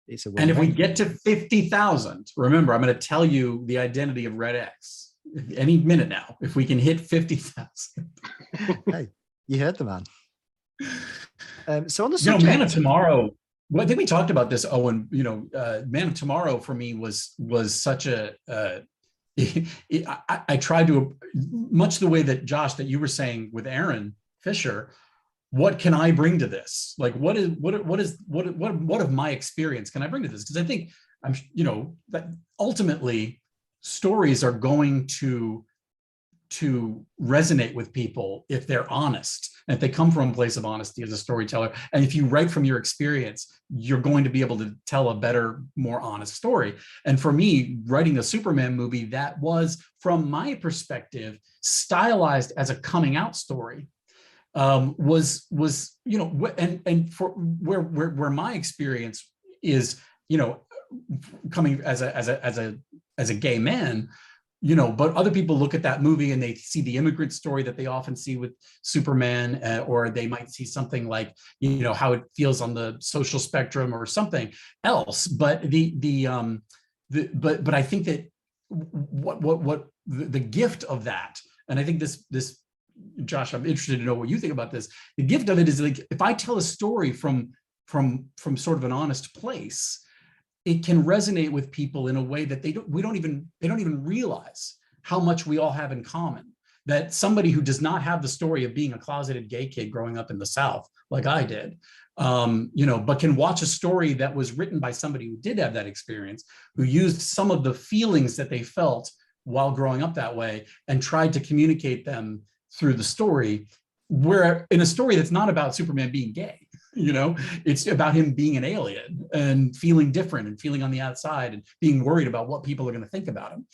it's a win. And if we get to 50,000, remember, I'm going to tell you the identity of Red X any minute now. If we can hit 50,000. Hey, you heard the man. So on the You know, Man of subject, Tomorrow. Well, I think we talked about this, Owen. You know, Man of Tomorrow for me was such a. I tried to, much the way that Josh, that you were saying with Aaron Fisher. What can I bring to this? Like, what of my experience can I bring to this? Because I think that ultimately stories are going to resonate with people if they're honest, and if they come from a place of honesty as a storyteller. And if you write from your experience, you're going to be able to tell a better, more honest story. And for me, writing a Superman movie that was, from my perspective, stylized as a coming out story, was and for where my experience is, coming as a gay man, but other people look at that movie and they see the immigrant story that they often see with Superman, or they might see something like, how it feels on the social spectrum or something else. But but I think that what the gift of that, and I think this, Josh, I'm interested to know what you think about this. The gift of it is, like, if I tell a story from sort of an honest place, it can resonate with people in a way that they don't even realize how much we all have in common. That somebody who does not have the story of being a closeted gay kid growing up in the South, like I did, but can watch a story that was written by somebody who did have that experience, who used some of the feelings that they felt while growing up that way and tried to communicate them through the story, where in a story that's not about Superman being gay, it's about him being an alien and feeling different and feeling on the outside and being worried about what people are going to think about him.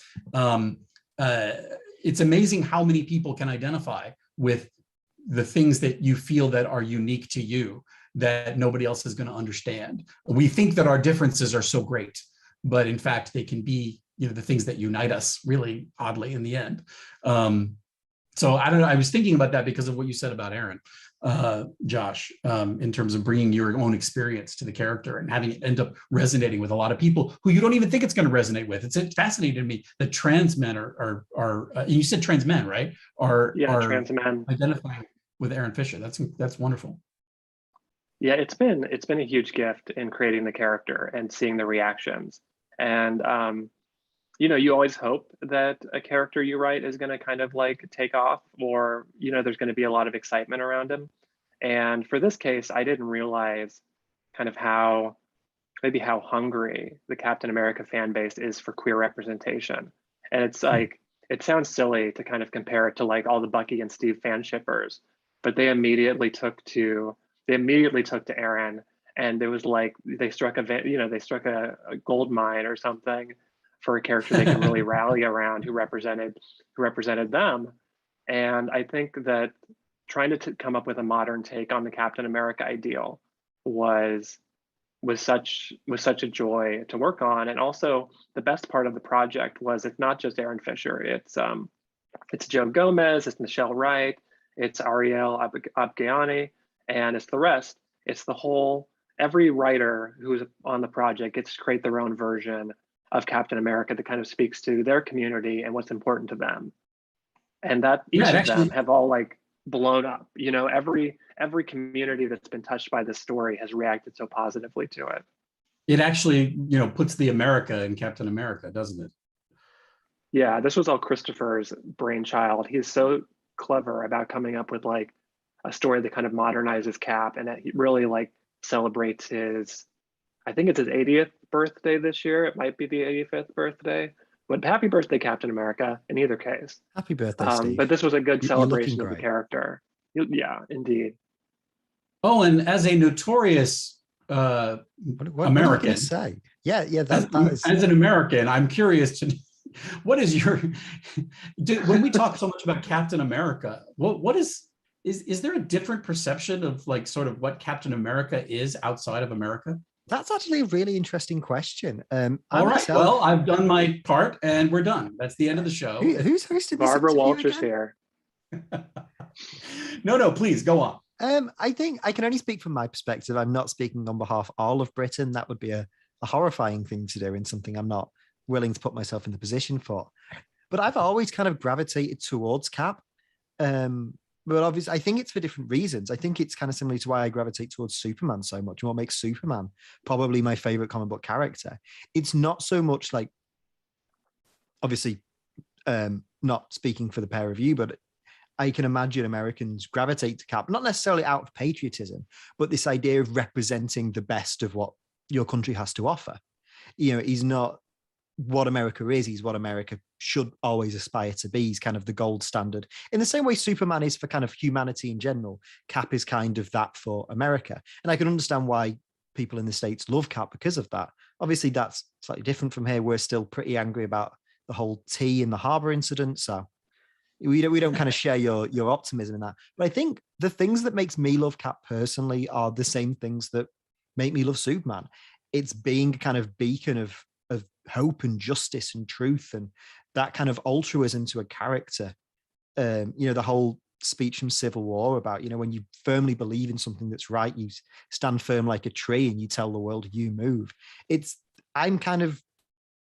It's amazing how many people can identify with the things that you feel that are unique to you, that nobody else is going to understand. We think that our differences are so great, but in fact, they can be, the things that unite us, really oddly, in the end. So I don't know. I was thinking about that because of what you said about Aaron, Josh, in terms of bringing your own experience to the character and having it end up resonating with a lot of people who you don't even think it's going to resonate with. It's fascinating to me that trans men are you said trans men, right? Are trans men identifying with Aaron Fisher. That's wonderful. Yeah, it's been a huge gift in creating the character and seeing the reactions. And you always hope that a character you write is going to kind of like take off, or, there's going to be a lot of excitement around him. And for this case, I didn't realize kind of how hungry the Captain America fan base is for queer representation. And it's like, it sounds silly to kind of compare it to like all the Bucky and Steve fan shippers, but they immediately took to Aaron, and it was like they struck a gold mine or something for a character they can really rally around, who represented them. And I think that trying to come up with a modern take on the Captain America ideal was such a joy to work on. And also, the best part of the project was, it's not just Aaron Fisher. It's Joe Gomez, it's Michelle Wright, it's Ariel Abgayani, and it's the rest. It's the whole, every writer who's on the project gets to create their own version of Captain America that kind of speaks to their community and what's important to them. And that each of them have all like blown up. Every community that's been touched by this story has reacted so positively to it. It actually, puts the America in Captain America, doesn't it? Yeah, this was all Christopher's brainchild. He's so clever about coming up with like a story that kind of modernizes Cap, and that he really like celebrates his, I think it's his 80th birthday this year. It might be the 85th birthday. But happy birthday, Captain America, in either case. Happy birthday, Steve. But this was a good celebration of the character. Yeah, indeed. Oh, and as a notorious what American, say? Yeah, as an American, I'm curious to, what is your, when we talk so much about Captain America, what is there a different perception of like sort of what Captain America is outside of America? That's actually a really interesting question. All right. Well, I've done my part and we're done. That's the end of the show. Who's hosting this? Barbara Walters here. No, please go on. I think I can only speak from my perspective. I'm not speaking on behalf of all of Britain. That would be a horrifying thing to do, and something I'm not willing to put myself in the position for. But I've always kind of gravitated towards Cap. but obviously, I think it's for different reasons. I think it's kind of similar to why I gravitate towards Superman so much, and what makes Superman probably my favorite comic book character. It's not so much like, obviously, not speaking for the pair of you, but I can imagine Americans gravitate to Cap, not necessarily out of patriotism, but this idea of representing the best of what your country has to offer. You know, he's not what America is, he's what America should always aspire to be. He's kind of the gold standard. In the same way Superman is for kind of humanity in general, Cap is kind of that for America. And I can understand why people in the States love Cap because of that. Obviously, that's slightly different from here. We're still pretty angry about the whole tea in the harbor incident. So we don't kind of share your optimism in that. But I think the things that makes me love Cap personally are the same things that make me love Superman. It's being a kind of beacon of hope and justice and truth, and that kind of altruism to a character. You know, the whole speech from Civil War about, you know, when you firmly believe in something that's right, you stand firm like a tree and you tell the world you move. I'm kind of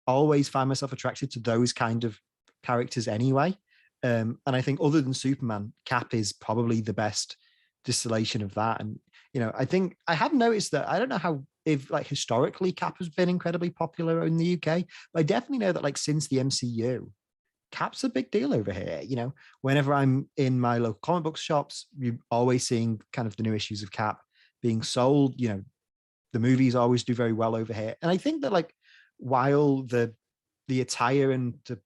always find myself attracted to those kind of characters anyway. And I think other than Superman, Cap is probably the best distillation of that. And, you know, I think I have noticed that, I don't know how, if like historically Cap has been incredibly popular in the UK, but I definitely know that like since the MCU, Cap's a big deal over here. You know, whenever I'm in my local comic book shops, you're always seeing kind of the new issues of Cap being sold. You know, the movies always do very well over here. And I think that like, while the attire, and to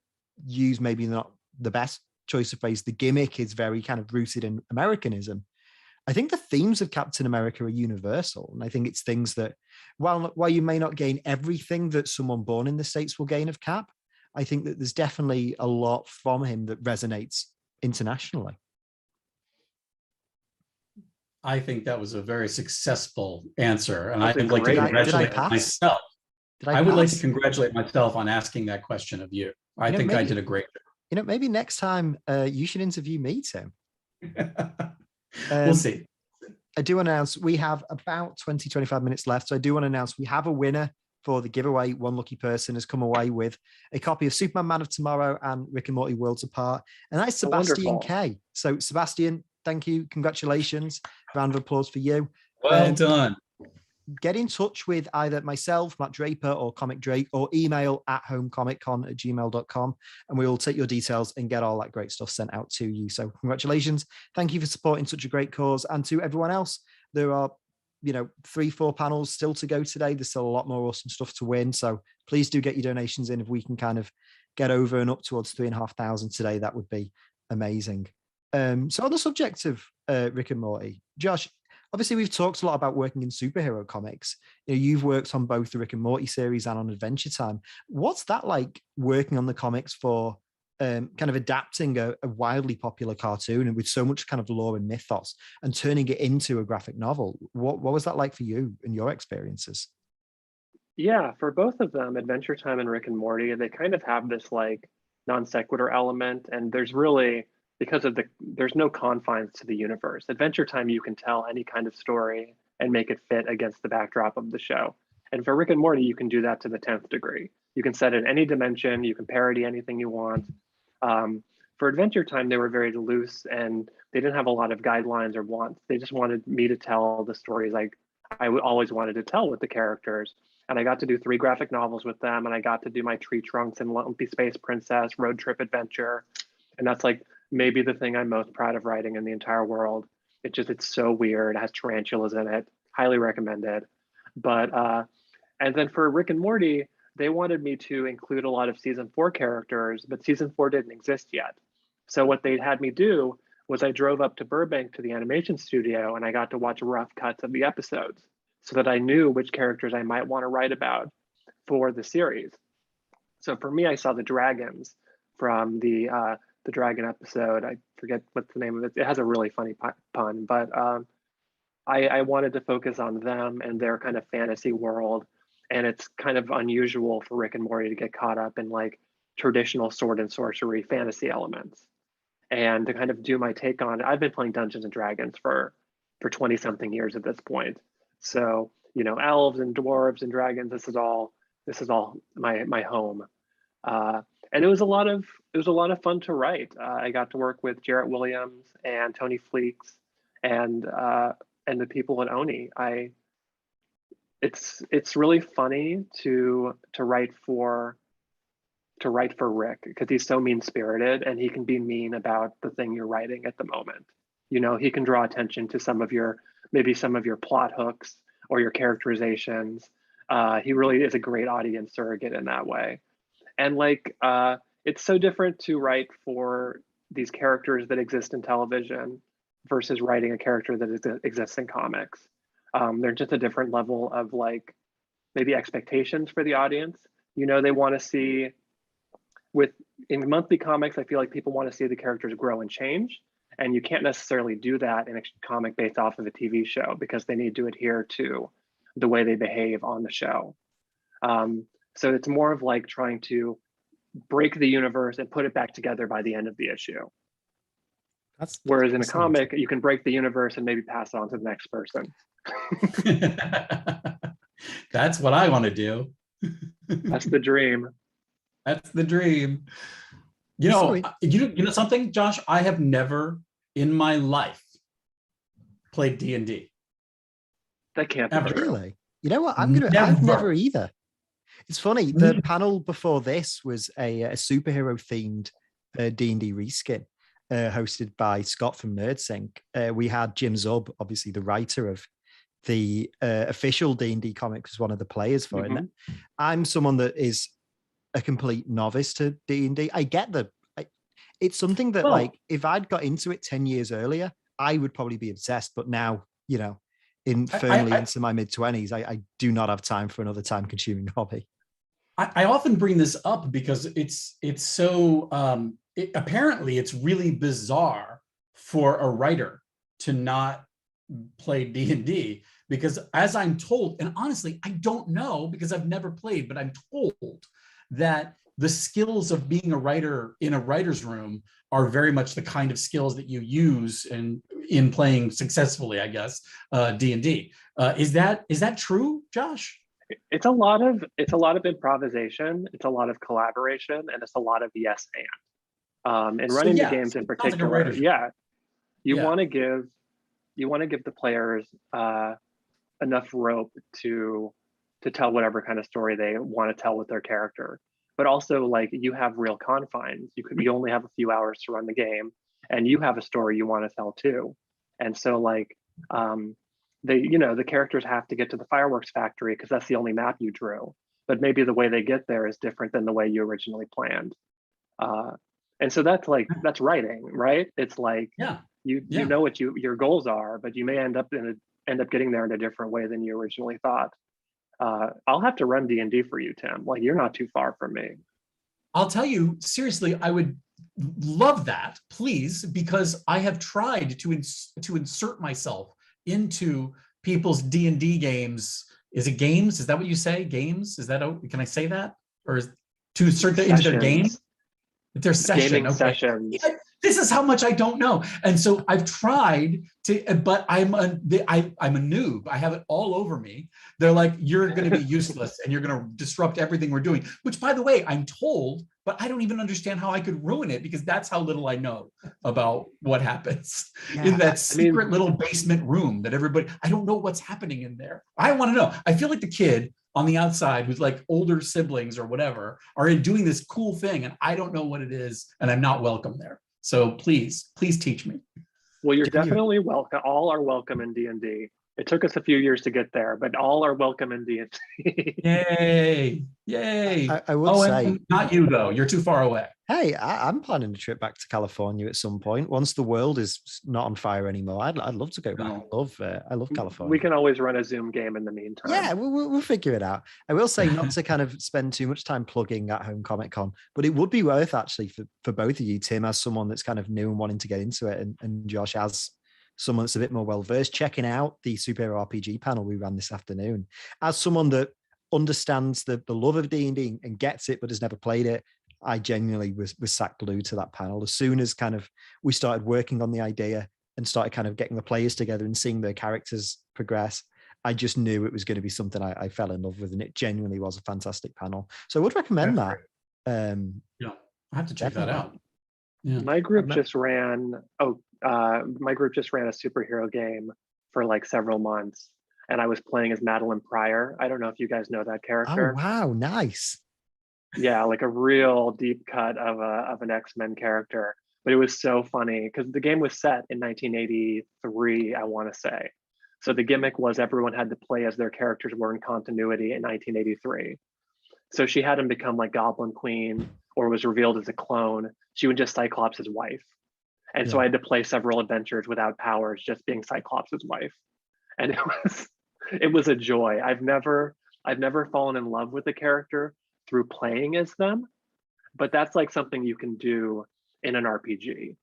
use maybe not the best choice of phrase, the gimmick is very kind of rooted in Americanism, I think the themes of Captain America are universal. And I think it's things that, while you may not gain everything that someone born in the States will gain of Cap, I think that there's definitely a lot from him that resonates internationally. I think that was a very successful answer. And That's a I'd like to great answer. congratulate pass? myself. I would like to congratulate myself on asking that question of you. I think I did a great job. You know, maybe next time you should interview me, Tim. We'll see. I do announce we have about 20, 25 minutes left. So I do want to announce we have a winner for the giveaway. One lucky person has come away with a copy of Superman Man of Tomorrow and Rick and Morty Worlds Apart. And that's Sebastian K. So Sebastian, thank you. Congratulations. Round of applause for you. Well done. Get in touch with either myself, Matt Draper, or Comic Drake, or email at homecomiccon@gmail.com, and we will take your details and get all that great stuff sent out to you. So congratulations. Thank you for supporting such a great cause. And to everyone else, there are, you know, 3-4 panels still to go today. There's still a lot more awesome stuff to win. So please do get your donations in. If we can kind of get over and up towards 3,500 today, that would be amazing. So on the subject of Rick and Morty, Josh, obviously we've talked a lot about working in superhero comics. You know, you've worked on both the Rick and Morty series and on Adventure Time. What's that like, working on the comics for kind of adapting a wildly popular cartoon and with so much kind of lore and mythos and turning it into a graphic novel? What was that like for you and your experiences? Yeah, for both of them, Adventure Time and Rick and Morty, they kind of have this like non sequitur element, and there's really, because of there's no confines to the universe. Adventure Time, you can tell any kind of story and make it fit against the backdrop of the show. And for Rick and Morty, you can do that to the 10th degree. You can set it any dimension, you can parody anything you want. For Adventure Time, they were very loose and they didn't have a lot of guidelines or wants. They just wanted me to tell the stories like I always wanted to tell with the characters. And I got to do 3 graphic novels with them, and I got to do my Tree Trunks and Lumpy Space Princess road trip adventure. And that's like maybe the thing I'm most proud of writing in the entire world. It's so weird. It has tarantulas in it. Highly recommended. But and then for Rick and Morty, they wanted me to include a lot of season 4 characters, but season 4 didn't exist yet. So what they had me do was I drove up to Burbank to the animation studio, and I got to watch rough cuts of the episodes so that I knew which characters I might want to write about for the series. So for me, I saw the dragons from the dragon episode. I forget what's the name of it. It has a really funny pun, but I wanted to focus on them and their kind of fantasy world. And it's kind of unusual for Rick and Morty to get caught up in like traditional sword and sorcery fantasy elements. And to kind of do my take on it, I've been playing Dungeons and Dragons for 20 something years at this point. So, you know, elves and dwarves and dragons, this is all my home. and it was a lot of fun to write. I got to work with Jarrett Williams and Tony Fleeks and the people at Oni. It's really funny to write for Rick because he's so mean spirited and he can be mean about the thing you're writing at the moment. You know, he can draw attention to maybe some of your plot hooks or your characterizations. He really is a great audience surrogate in that way. And like, it's so different to write for these characters that exist in television versus writing a character that exists in comics. They're just a different level of like maybe expectations for the audience. You know, they want to see in monthly comics, I feel like people want to see the characters grow and change. And you can't necessarily do that in a comic based off of a TV show because they need to adhere to the way they behave on the show. So it's more of like trying to break the universe and put it back together by the end of the issue. Whereas in a comic, you can break the universe and maybe pass it on to the next person. That's what I want to do. That's the dream. That's the dream. You know something, Josh? I have never in my life played D&D. That can't be true. Really? You know what? I've never either. It's funny. The panel before this was a superhero themed D&D reskin hosted by Scott from NerdSync. We had Jim Zub, obviously the writer of the official D&D comics, was one of the players for it. And I'm someone that is a complete novice to D&D. I get it's something that like if I'd got into it 10 years earlier, I would probably be obsessed. But now, you know, firmly into my mid-20s, I do not have time for another time-consuming hobby. I often bring this up because it's so apparently it's really bizarre for a writer to not play D&D, because as I'm told, and honestly, I don't know because I've never played, but I'm told that the skills of being a writer in a writer's room are very much the kind of skills that you use in playing successfully, I guess, D&D. Is that true, Josh? It's a lot of improvisation. It's a lot of collaboration, and it's a lot of yes and. And running the games in particular, like you want to give the players enough rope to tell whatever kind of story they want to tell with their character. But also, like, you have real confines. You only have a few hours to run the game, and you have a story you want to tell too. And so, like, the characters have to get to the fireworks factory because that's the only map you drew. But maybe the way they get there is different than the way you originally planned. And so that's writing, right? It's like you know what your goals are, but you may end up getting there in a different way than you originally thought. I'll have to run D&D for you, Tim. Like, you're not too far from me. I'll tell you, seriously, I would love that, please, because I have tried to insert myself into people's D&D games. Is it games? Is that what you say? Games? Is that, can I say that? Or to insert into their game? Their session. Gaming sessions. Yeah, this is how much I don't know. And so I've tried to, but I'm a noob. I have it all over me. They're like, you're going to be useless and you're going to disrupt everything we're doing, which, by the way, I'm told, but I don't even understand how I could ruin it because that's how little I know about what happens in that secret little basement room that I don't know what's happening in there. I want to know. I feel like the kid on the outside who's like older siblings or whatever are doing this cool thing and I don't know what it is and I'm not welcome there. So please teach me. Well, you're definitely welcome. All are welcome in D&D. It took us a few years to get there, but all are welcome in D&D. Yay. I would say. Not you, though. You're too far away. Hey, I'm planning a trip back to California at some point. Once the world is not on fire anymore, I'd love to go back. I love California. We can always run a Zoom game in the meantime. Yeah, we'll figure it out. I will say not to kind of spend too much time plugging At Home Comic Con, but it would be worth actually for both of you, Tim, as someone that's kind of new and wanting to get into it, and Josh as someone that's a bit more well-versed, checking out the Superhero RPG panel we ran this afternoon. As someone that understands the love of D&D and gets it but has never played it, I genuinely was sat glued to that panel. As soon as kind of we started working on the idea and started kind of getting the players together and seeing their characters progress, I just knew it was going to be something I fell in love with, and it genuinely was a fantastic panel. So I would recommend that. Yeah, I have to check that Definitely. out. Yeah. My group me- just ran, my group just ran a superhero game for like several months, and I was playing as Madeline Pryor. I don't know if you guys know that Oh character. wow, nice. Yeah, like a real deep cut of an X-Men character. But it was so funny because the game was set in 1983, I want to say. So the gimmick was everyone had to play as their characters were in continuity in 1983. So she had him become like Goblin Queen or was revealed as a clone. She was just Cyclops' wife. And so Yeah. I had to play several adventures without powers, just being Cyclops' wife. And it was a joy. I've never fallen in love with a character through playing as them, but that's like something you can do in an RPG.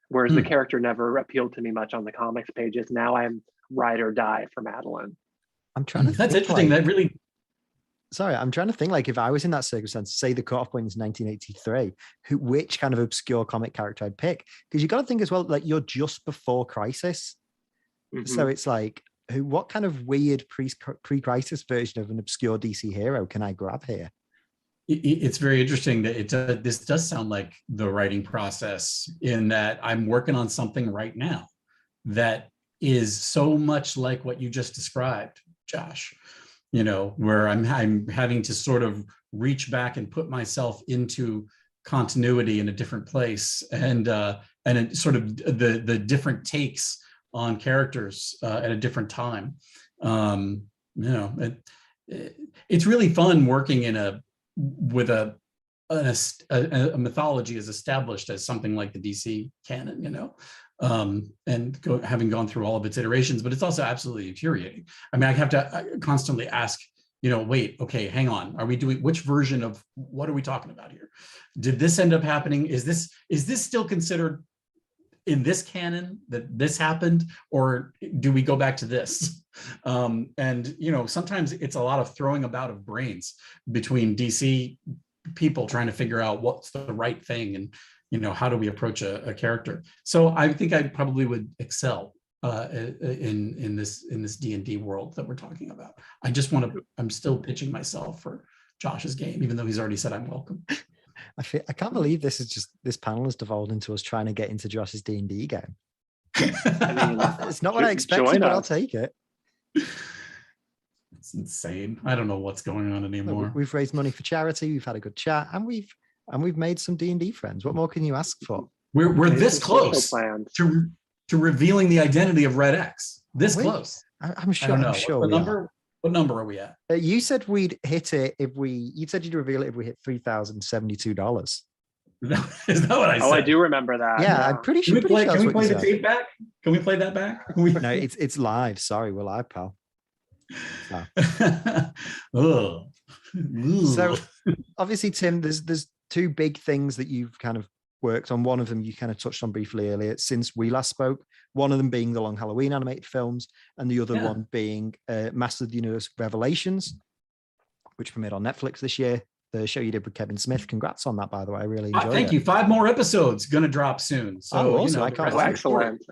Whereas the Hmm. character never appealed to me much on the comics pages. Now I'm ride or die for Madeline. I'm trying to That's think interesting. like, That really, sorry, I'm trying to think like if I was in that circumstance, say the cutoff point is 1983, which kind of obscure comic character I'd pick? Because you got to think as well, like you're just before Crisis, so Mhm. it's like, what kind of weird pre-Crisis version of an obscure DC hero can I grab here? it's very interesting that this does sound like the writing process, in that I'm working on something right now that is so much like what you just described, Josh. Where I'm having to sort of reach back and put myself into continuity in a different place, and it sort of the different takes on characters at a different time. It's really fun working with a mythology as established as something like the DC canon, and having gone through all of its iterations. But it's also absolutely infuriating. I mean, I have to constantly ask, wait, okay, hang on. Are we doing, which version of what are we talking about here? Did this end up happening? Is this still considered in this canon that this happened, or do we go back to this? And sometimes it's a lot of throwing about of brains between DC people trying to figure out what's the right thing, and how do we approach a character. So I think I probably would excel in this D&D world that we're talking about. I'm still pitching myself for Josh's game, even though he's already said I'm welcome. I can't believe this panel has devolved into us trying to get into Josh's D&D game. I mean, It's not what I expected, join but I'll us. take it. It's insane. I don't know what's going on anymore. Look, we've raised money for charity. We've had a good chat, and we've made some D&D friends. What more can you ask for? We're Made this some social close plans. to revealing the identity of Red X. This close. I'm I sure. don't know. I'm sure. What we are. number? What number are we at? You said we'd hit it if we. You said you'd reveal it if we hit $3,072. Is that what I said? Oh, I do remember that. Yeah, I'm pretty sure. Can we that's what play you the said. tape back? Can we play that back? No, it's live. Sorry, we're live, pal. Ugh. So obviously, Tim, there's two big things that you've kind of worked on. One of them you kind of touched on briefly earlier since we last spoke. One of them being the Long Halloween animated films, and the other one being Master of the Universe Revelations, which premiered on Netflix this year. The show you did with Kevin Smith. Congrats on that, by the way. I really enjoyed it. Thank you. 5 more episodes gonna drop soon. So awesome. I can't wait.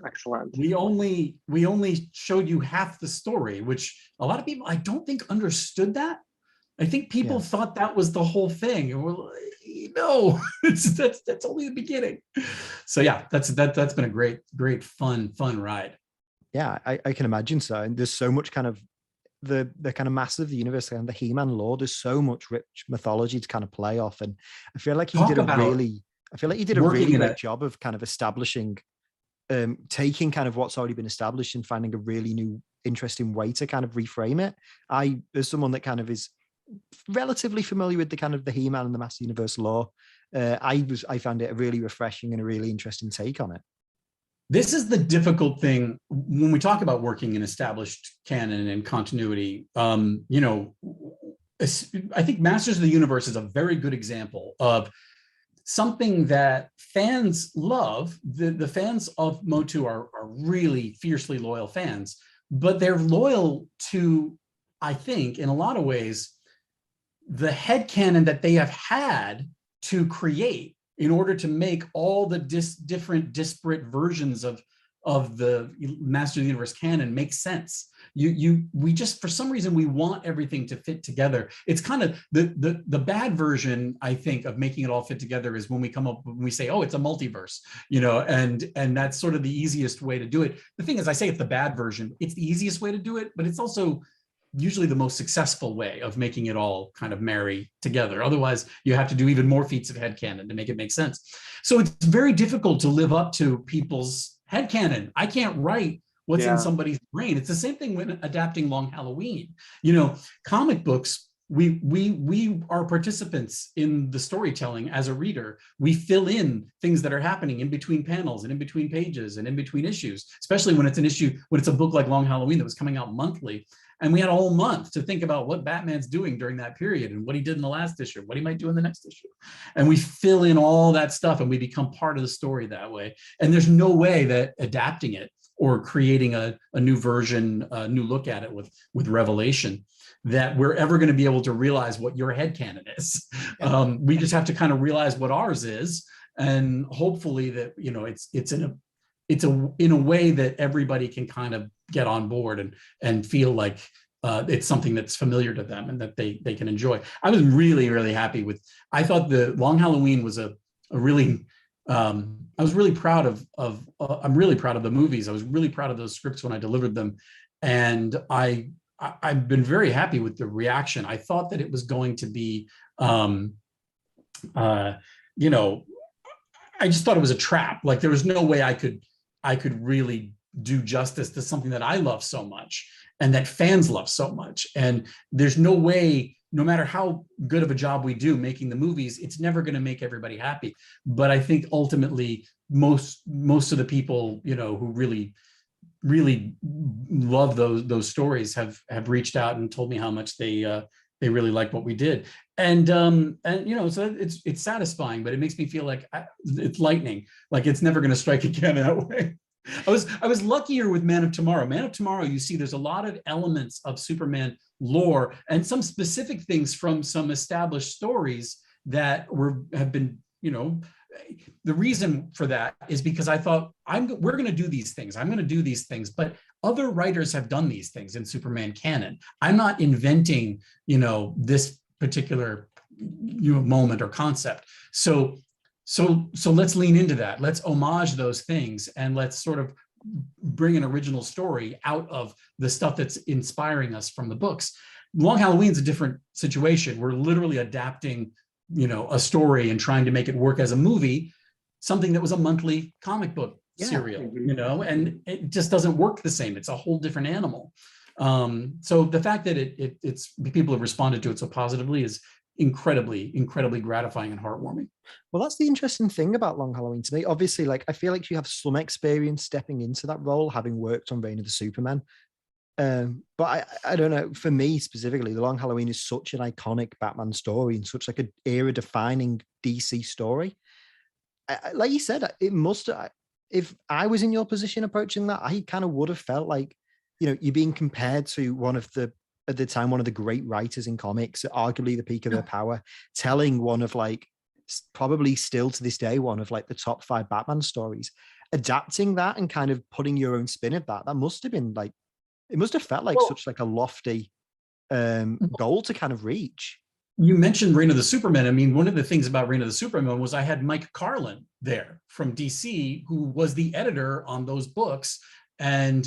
Excellent. We only showed you half the story, which a lot of people I don't think understood that. I think people thought that was the whole thing. And we're like, no, that's only the beginning. So yeah, that's been a great fun ride. Yeah, I can imagine so. And there's so much kind of the kind of Master of the Universe and the He-Man lore. There's so much rich mythology to kind of play off, and I feel like he did a really great job of kind of establishing, taking kind of what's already been established and finding a really new, interesting way to kind of reframe it. As someone that kind of is relatively familiar with the kind of the He-Man and the Master Universe lore, I found it a really refreshing and a really interesting take on it. This is the difficult thing when we talk about working in established canon and continuity. I think Masters of the Universe is a very good example of something that fans love. The fans of MOTU are really fiercely loyal fans, but they're loyal to, I think, in a lot of ways, the headcanon that they have had to create in order to make all the different disparate versions of of the Master of the Universe canon makes sense. We just, for some reason, we want everything to fit together. It's kind of the bad version, I think, of making it all fit together is when we say, oh, it's a multiverse, and that's sort of the easiest way to do it. The thing is, I say it's the bad version. It's the easiest way to do it, but it's also usually the most successful way of making it all kind of marry together. Otherwise, you have to do even more feats of headcanon to make it make sense. So it's very difficult to live up to people's headcanon. I can't write what's in somebody's brain. It's the same thing when adapting Long Halloween. Comic books, we are participants in the storytelling as a reader. We fill in things that are happening in between panels and in between pages and in between issues, especially when it's a book like Long Halloween that was coming out monthly. And we had a whole month to think about what Batman's doing during that period and what he did in the last issue, what he might do in the next issue. And we fill in all that stuff and we become part of the story that way. And there's no way that adapting it or creating a new version, a new look at it with Revelation, that we're ever going to be able to realize what your headcanon is. We just have to kind of realize what ours is. And hopefully that, it's in a way that everybody can kind of get on board and feel like it's something that's familiar to them and that they can enjoy. I was really, really happy I thought the Long Halloween was a really, I was really proud I'm really proud of the movies. I was really proud of those scripts when I delivered them. And I've been very happy with the reaction. I thought that it was going to be, I just thought it was a trap. Like there was no way I could really do justice to something that I love so much and that fans love so much. And there's no way, no matter how good of a job we do making the movies, it's never going to make everybody happy. But I think ultimately most of the people, who really, really love those stories have reached out and told me how much they really like what we did. And so it's satisfying, but it makes me feel like it's lightning, like it's never going to strike again that way. I was luckier with Man of Tomorrow. Man of Tomorrow, you see, there's a lot of elements of Superman lore and some specific things from some established stories that have been, the reason for that is because I thought we're going to do these things. I'm going to do these things, but other writers have done these things in Superman canon. I'm not inventing, this particular moment or concept. So let's lean into that. Let's homage those things and let's sort of bring an original story out of the stuff that's inspiring us from the books. Long Halloween's a different situation. We're literally adapting, a story and trying to make it work as a movie, something that was a monthly comic book serial, and it just doesn't work the same. It's a whole different animal. So the fact that it's people have responded to it so positively is incredibly, incredibly gratifying and heartwarming. Well, that's the interesting thing about Long Halloween to me. Obviously, I feel like you have some experience stepping into that role, having worked on Reign of the Superman. But I don't know, for me specifically, the Long Halloween is such an iconic Batman story and such an era defining DC story. Like you said, it must, if I was in your position approaching that, I kind of would have felt like, you're being compared to at the time, one of the great writers in comics, arguably the peak of their power, telling one of probably still to this day, one of the top 5 Batman stories, adapting that and kind of putting your own spin at that must have been it must have felt like such a lofty goal to kind of reach. You mentioned Reign of the Superman. I mean, one of the things about Reign of the Superman was I had Mike Carlin there from DC, who was the editor on those books. And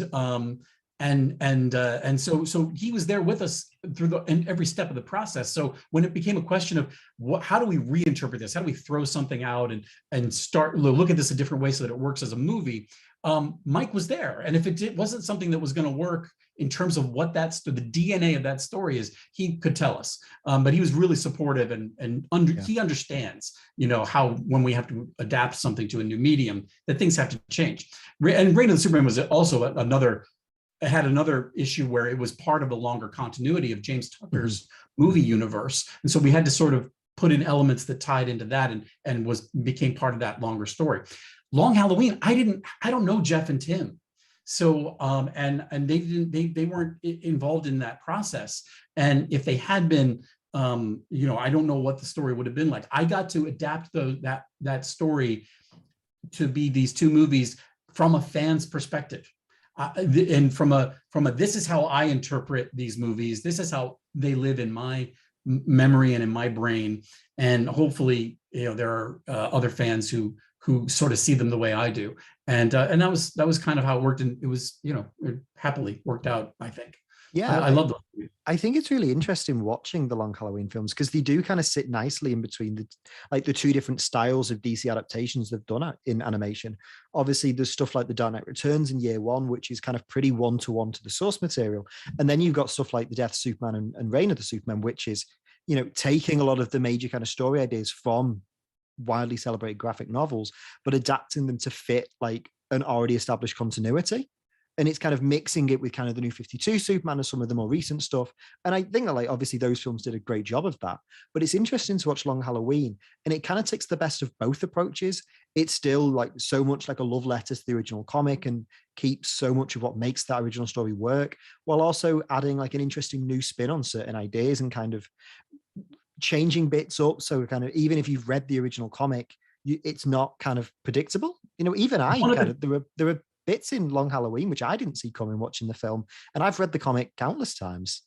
so he was there with us through every step of the process. So when it became a question of how do we reinterpret this? How do we throw something out and start look at this a different way so that it works as a movie? Mike was there. And if it wasn't something that was going to work in terms of what the DNA of that story is, he could tell us. But he was really supportive he understands, how when we have to adapt something to a new medium, that things have to change. And Reign of the Superman was also had another issue where it was part of the longer continuity of James Tucker's movie universe. And so we had to sort of put in elements that tied into that and became part of that longer story. Long Halloween, I don't know Jeff and Tim. So, and they weren't involved in that process. And if they had been, I don't know what the story would have been like. I got to adapt that story to be these 2 movies from a fan's perspective. And from a this is how I interpret these movies. This is how they live in my memory and in my brain. And hopefully, there are other fans who sort of see them the way I do. And that was kind of how it worked. And it was, it happily worked out, I think. Yeah, I love those. I think it's really interesting watching the Long Halloween films because they do kind of sit nicely in between the two different styles of DC adaptations they've done in animation. Obviously, there's stuff like The Dark Knight Returns in year one, which is kind of pretty one-to-one to the source material. And then you've got stuff like The Death of Superman and Reign of the Superman, which is, taking a lot of the major kind of story ideas from widely celebrated graphic novels, but adapting them to fit like an already established continuity. And it's kind of mixing it with kind of the New 52 Superman and some of the more recent stuff. And I think that, like, obviously those films did a great job of that. But it's interesting to watch Long Halloween, and it kind of takes the best of both approaches. It's still like so much like a love letter to the original comic and keeps so much of what makes that original story work, while also adding like an interesting new spin on certain ideas and kind of changing bits up. So kind of, even if you've read the original comic, it's not kind of predictable. Even there were bits in Long Halloween which I didn't see coming watching the film, and I've read the comic countless times.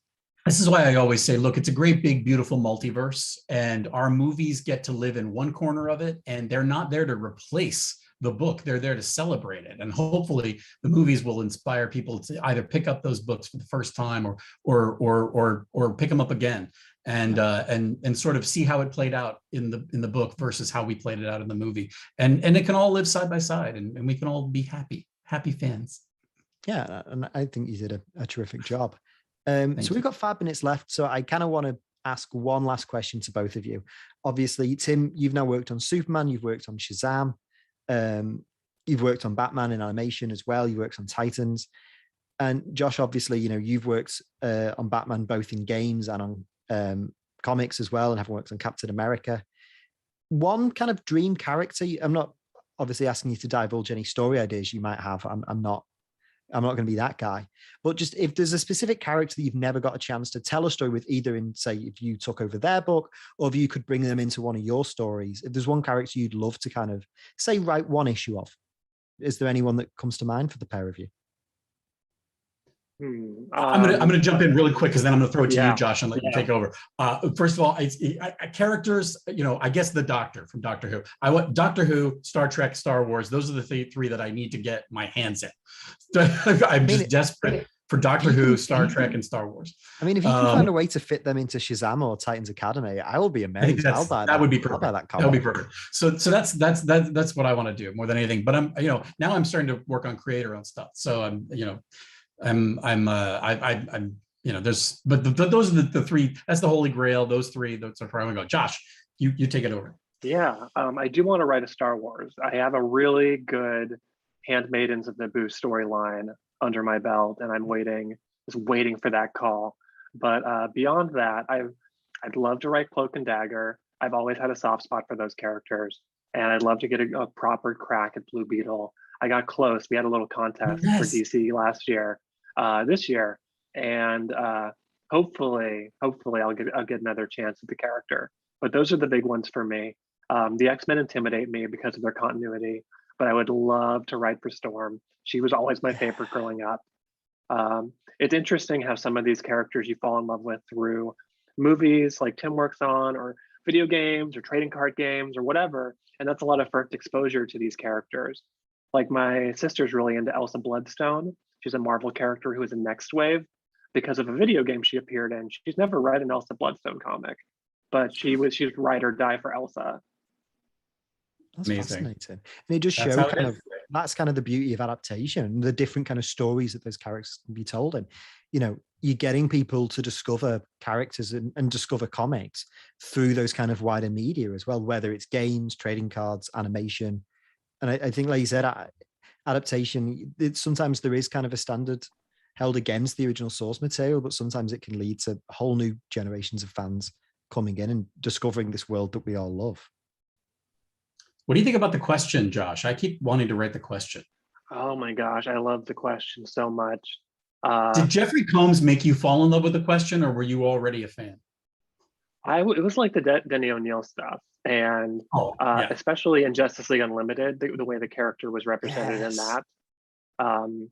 This is why I always say, look, it's a great big beautiful multiverse, and our movies get to live in one corner of it, and they're not there to replace the book. They're there to celebrate it, and hopefully the movies will inspire people to either pick up those books for the first time or pick them up again and sort of see how it played out in the book versus how we played it out in the movie, and it can all live side by side, and we can all be happy fans. Yeah, and I think you did a terrific job. So we've got 5 minutes left, so I kind of want to ask one last question to both of you. Obviously, Tim, you've now worked on Superman, you've worked on Shazam, you've worked on Batman in animation as well, you worked on Titans, and Josh, obviously, you've worked on Batman both in games and on comics as well, and having worked on Captain America. One kind of dream character, I'm not obviously asking you to divulge any story ideas you might have. I'm not going to be that guy. But just if there's a specific character that you've never got a chance to tell a story with, either in, say, if you took over their book, or if you could bring them into one of your stories, if there's one character you'd love to kind of, say, write one issue of, is there anyone that comes to mind for the pair of you? I'm gonna jump in really quick because then I'm gonna throw it to you, Josh, and let you take over. First of all, characters, I guess the Doctor from Doctor Who. I want Doctor Who, Star Trek, Star Wars. Those are the three that I need to get my hands in. I'm just desperate for Doctor Who, Star Trek, and Star Wars. I mean, if you can find a way to fit them into Shazam or Titans Academy, I will be amazed. That would be perfect. That would be perfect. So that's what I want to do more than anything. But I'm, now I'm starting to work on creator own stuff. So I'm, there's, but those are the three. That's the holy grail. Those three. That's where I want to go. Josh, you take it over. Yeah, I do want to write a Star Wars. I have a really good Handmaidens of Naboo storyline under my belt, and I'm just waiting for that call. But beyond that, I'd love to write Cloak and Dagger. I've always had a soft spot for those characters, and I'd love to get a proper crack at Blue Beetle. I got close. We had a little contest for DC last year, this year, and hopefully I'll get another chance at the character. But those are the big ones for me. The X-Men intimidate me because of their continuity, but I would love to write for Storm. She was always my favorite growing up. It's interesting how some of these characters you fall in love with through movies like Tim works on, or video games or trading card games or whatever. And that's a lot of first exposure to these characters. Like my sister's really into Elsa Bloodstone. She's a Marvel character who is in Next Wave because of a video game she appeared in. She's never read an Elsa Bloodstone comic, but she's ride or die for Elsa. That's fascinating. And it just shows that's kind of the beauty of adaptation, the different kind of stories that those characters can be told. And, you're getting people to discover characters and discover comics through those kind of wider media as well, whether it's games, trading cards, animation. And I think, like you said, adaptation, sometimes there is kind of a standard held against the original source material, but sometimes it can lead to whole new generations of fans coming in and discovering this world that we all love. What do you think about the question, Josh? I keep wanting to write the question. Oh my gosh, I love the question so much. Did Jeffrey Combs make you fall in love with the question, or were you already a fan? It was like the Denny O'Neil stuff. And especially in Justice League Unlimited, the way the character was represented in that. It's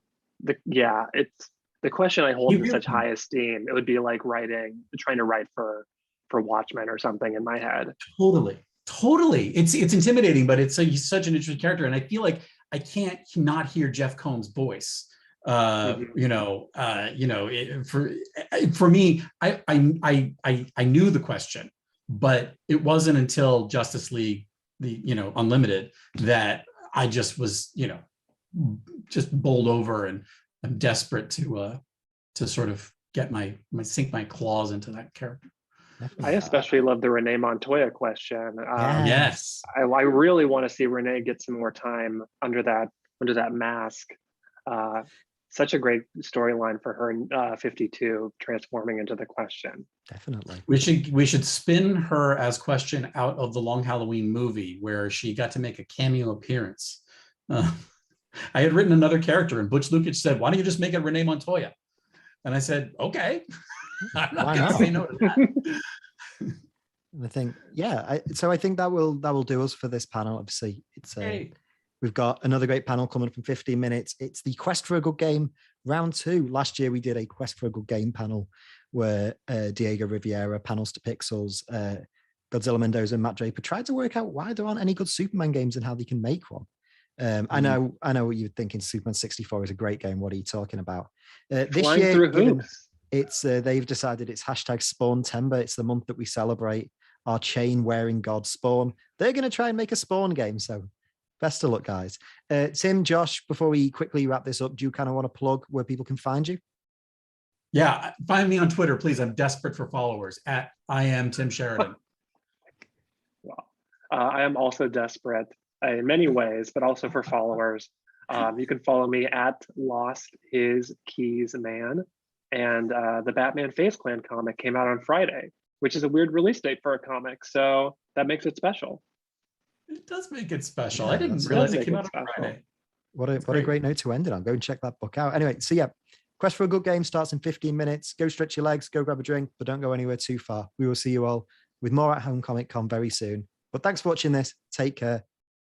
the question I hold You in such really- high esteem. It would be like trying to write for Watchmen or something in my head. Totally. It's intimidating, but he's such an interesting character, and I feel like I can't not hear Jeff Combs' voice. For me, I knew the question, but it wasn't until Justice League, Unlimited, that I just was, just bowled over, and I'm desperate to sort of get sink my claws into that character. I especially love the Renee Montoya question. Yes. I really want to see Renee get some more time under that mask. Such a great storyline for her in 52, transforming into the Question. Definitely. We should spin her as Question out of the Long Halloween movie, where she got to make a cameo appearance. I had written another character, and Butch Lukic said, "Why don't you just make it Renee Montoya?" And I said, "Okay." I'm not going to say no to that. I think, so I think that will do us for this panel. Obviously, we've got another great panel coming up in 15 minutes. It's the Quest for a Good Game round 2. Last year we did a Quest for a Good Game panel where Diego Rivera, Panels to Pixels, Godzilla Mendoza, and Matt Draper tried to work out why there aren't any good Superman games and how they can make one. I know what you're thinking. Superman 64 is a great game. What are you talking about? This year, they've decided it's #SpawnTember. It's the month that we celebrate our chain-wearing god Spawn. They're going to try and make a Spawn game. So best of luck, guys. Tim, Josh, before we quickly wrap this up, do you kind of want to plug where people can find you? Yeah, find me on Twitter, please. I'm desperate for followers at I am Tim Sheridan. Well, I am also desperate in many ways, but also for followers. You can follow me at Lost His Keys Man. And the Batman Face Clan comic came out on Friday, which is a weird release date for a comic. So that makes it special. It does make it special. Yeah, I didn't realize it came out on Friday. What a great note to end it on. Go and check that book out. Anyway, so yeah, Quest for a Good Game starts in 15 minutes. Go stretch your legs, go grab a drink, but don't go anywhere too far. We will see you all with more at Home Comic Con very soon. But thanks for watching this. Take care.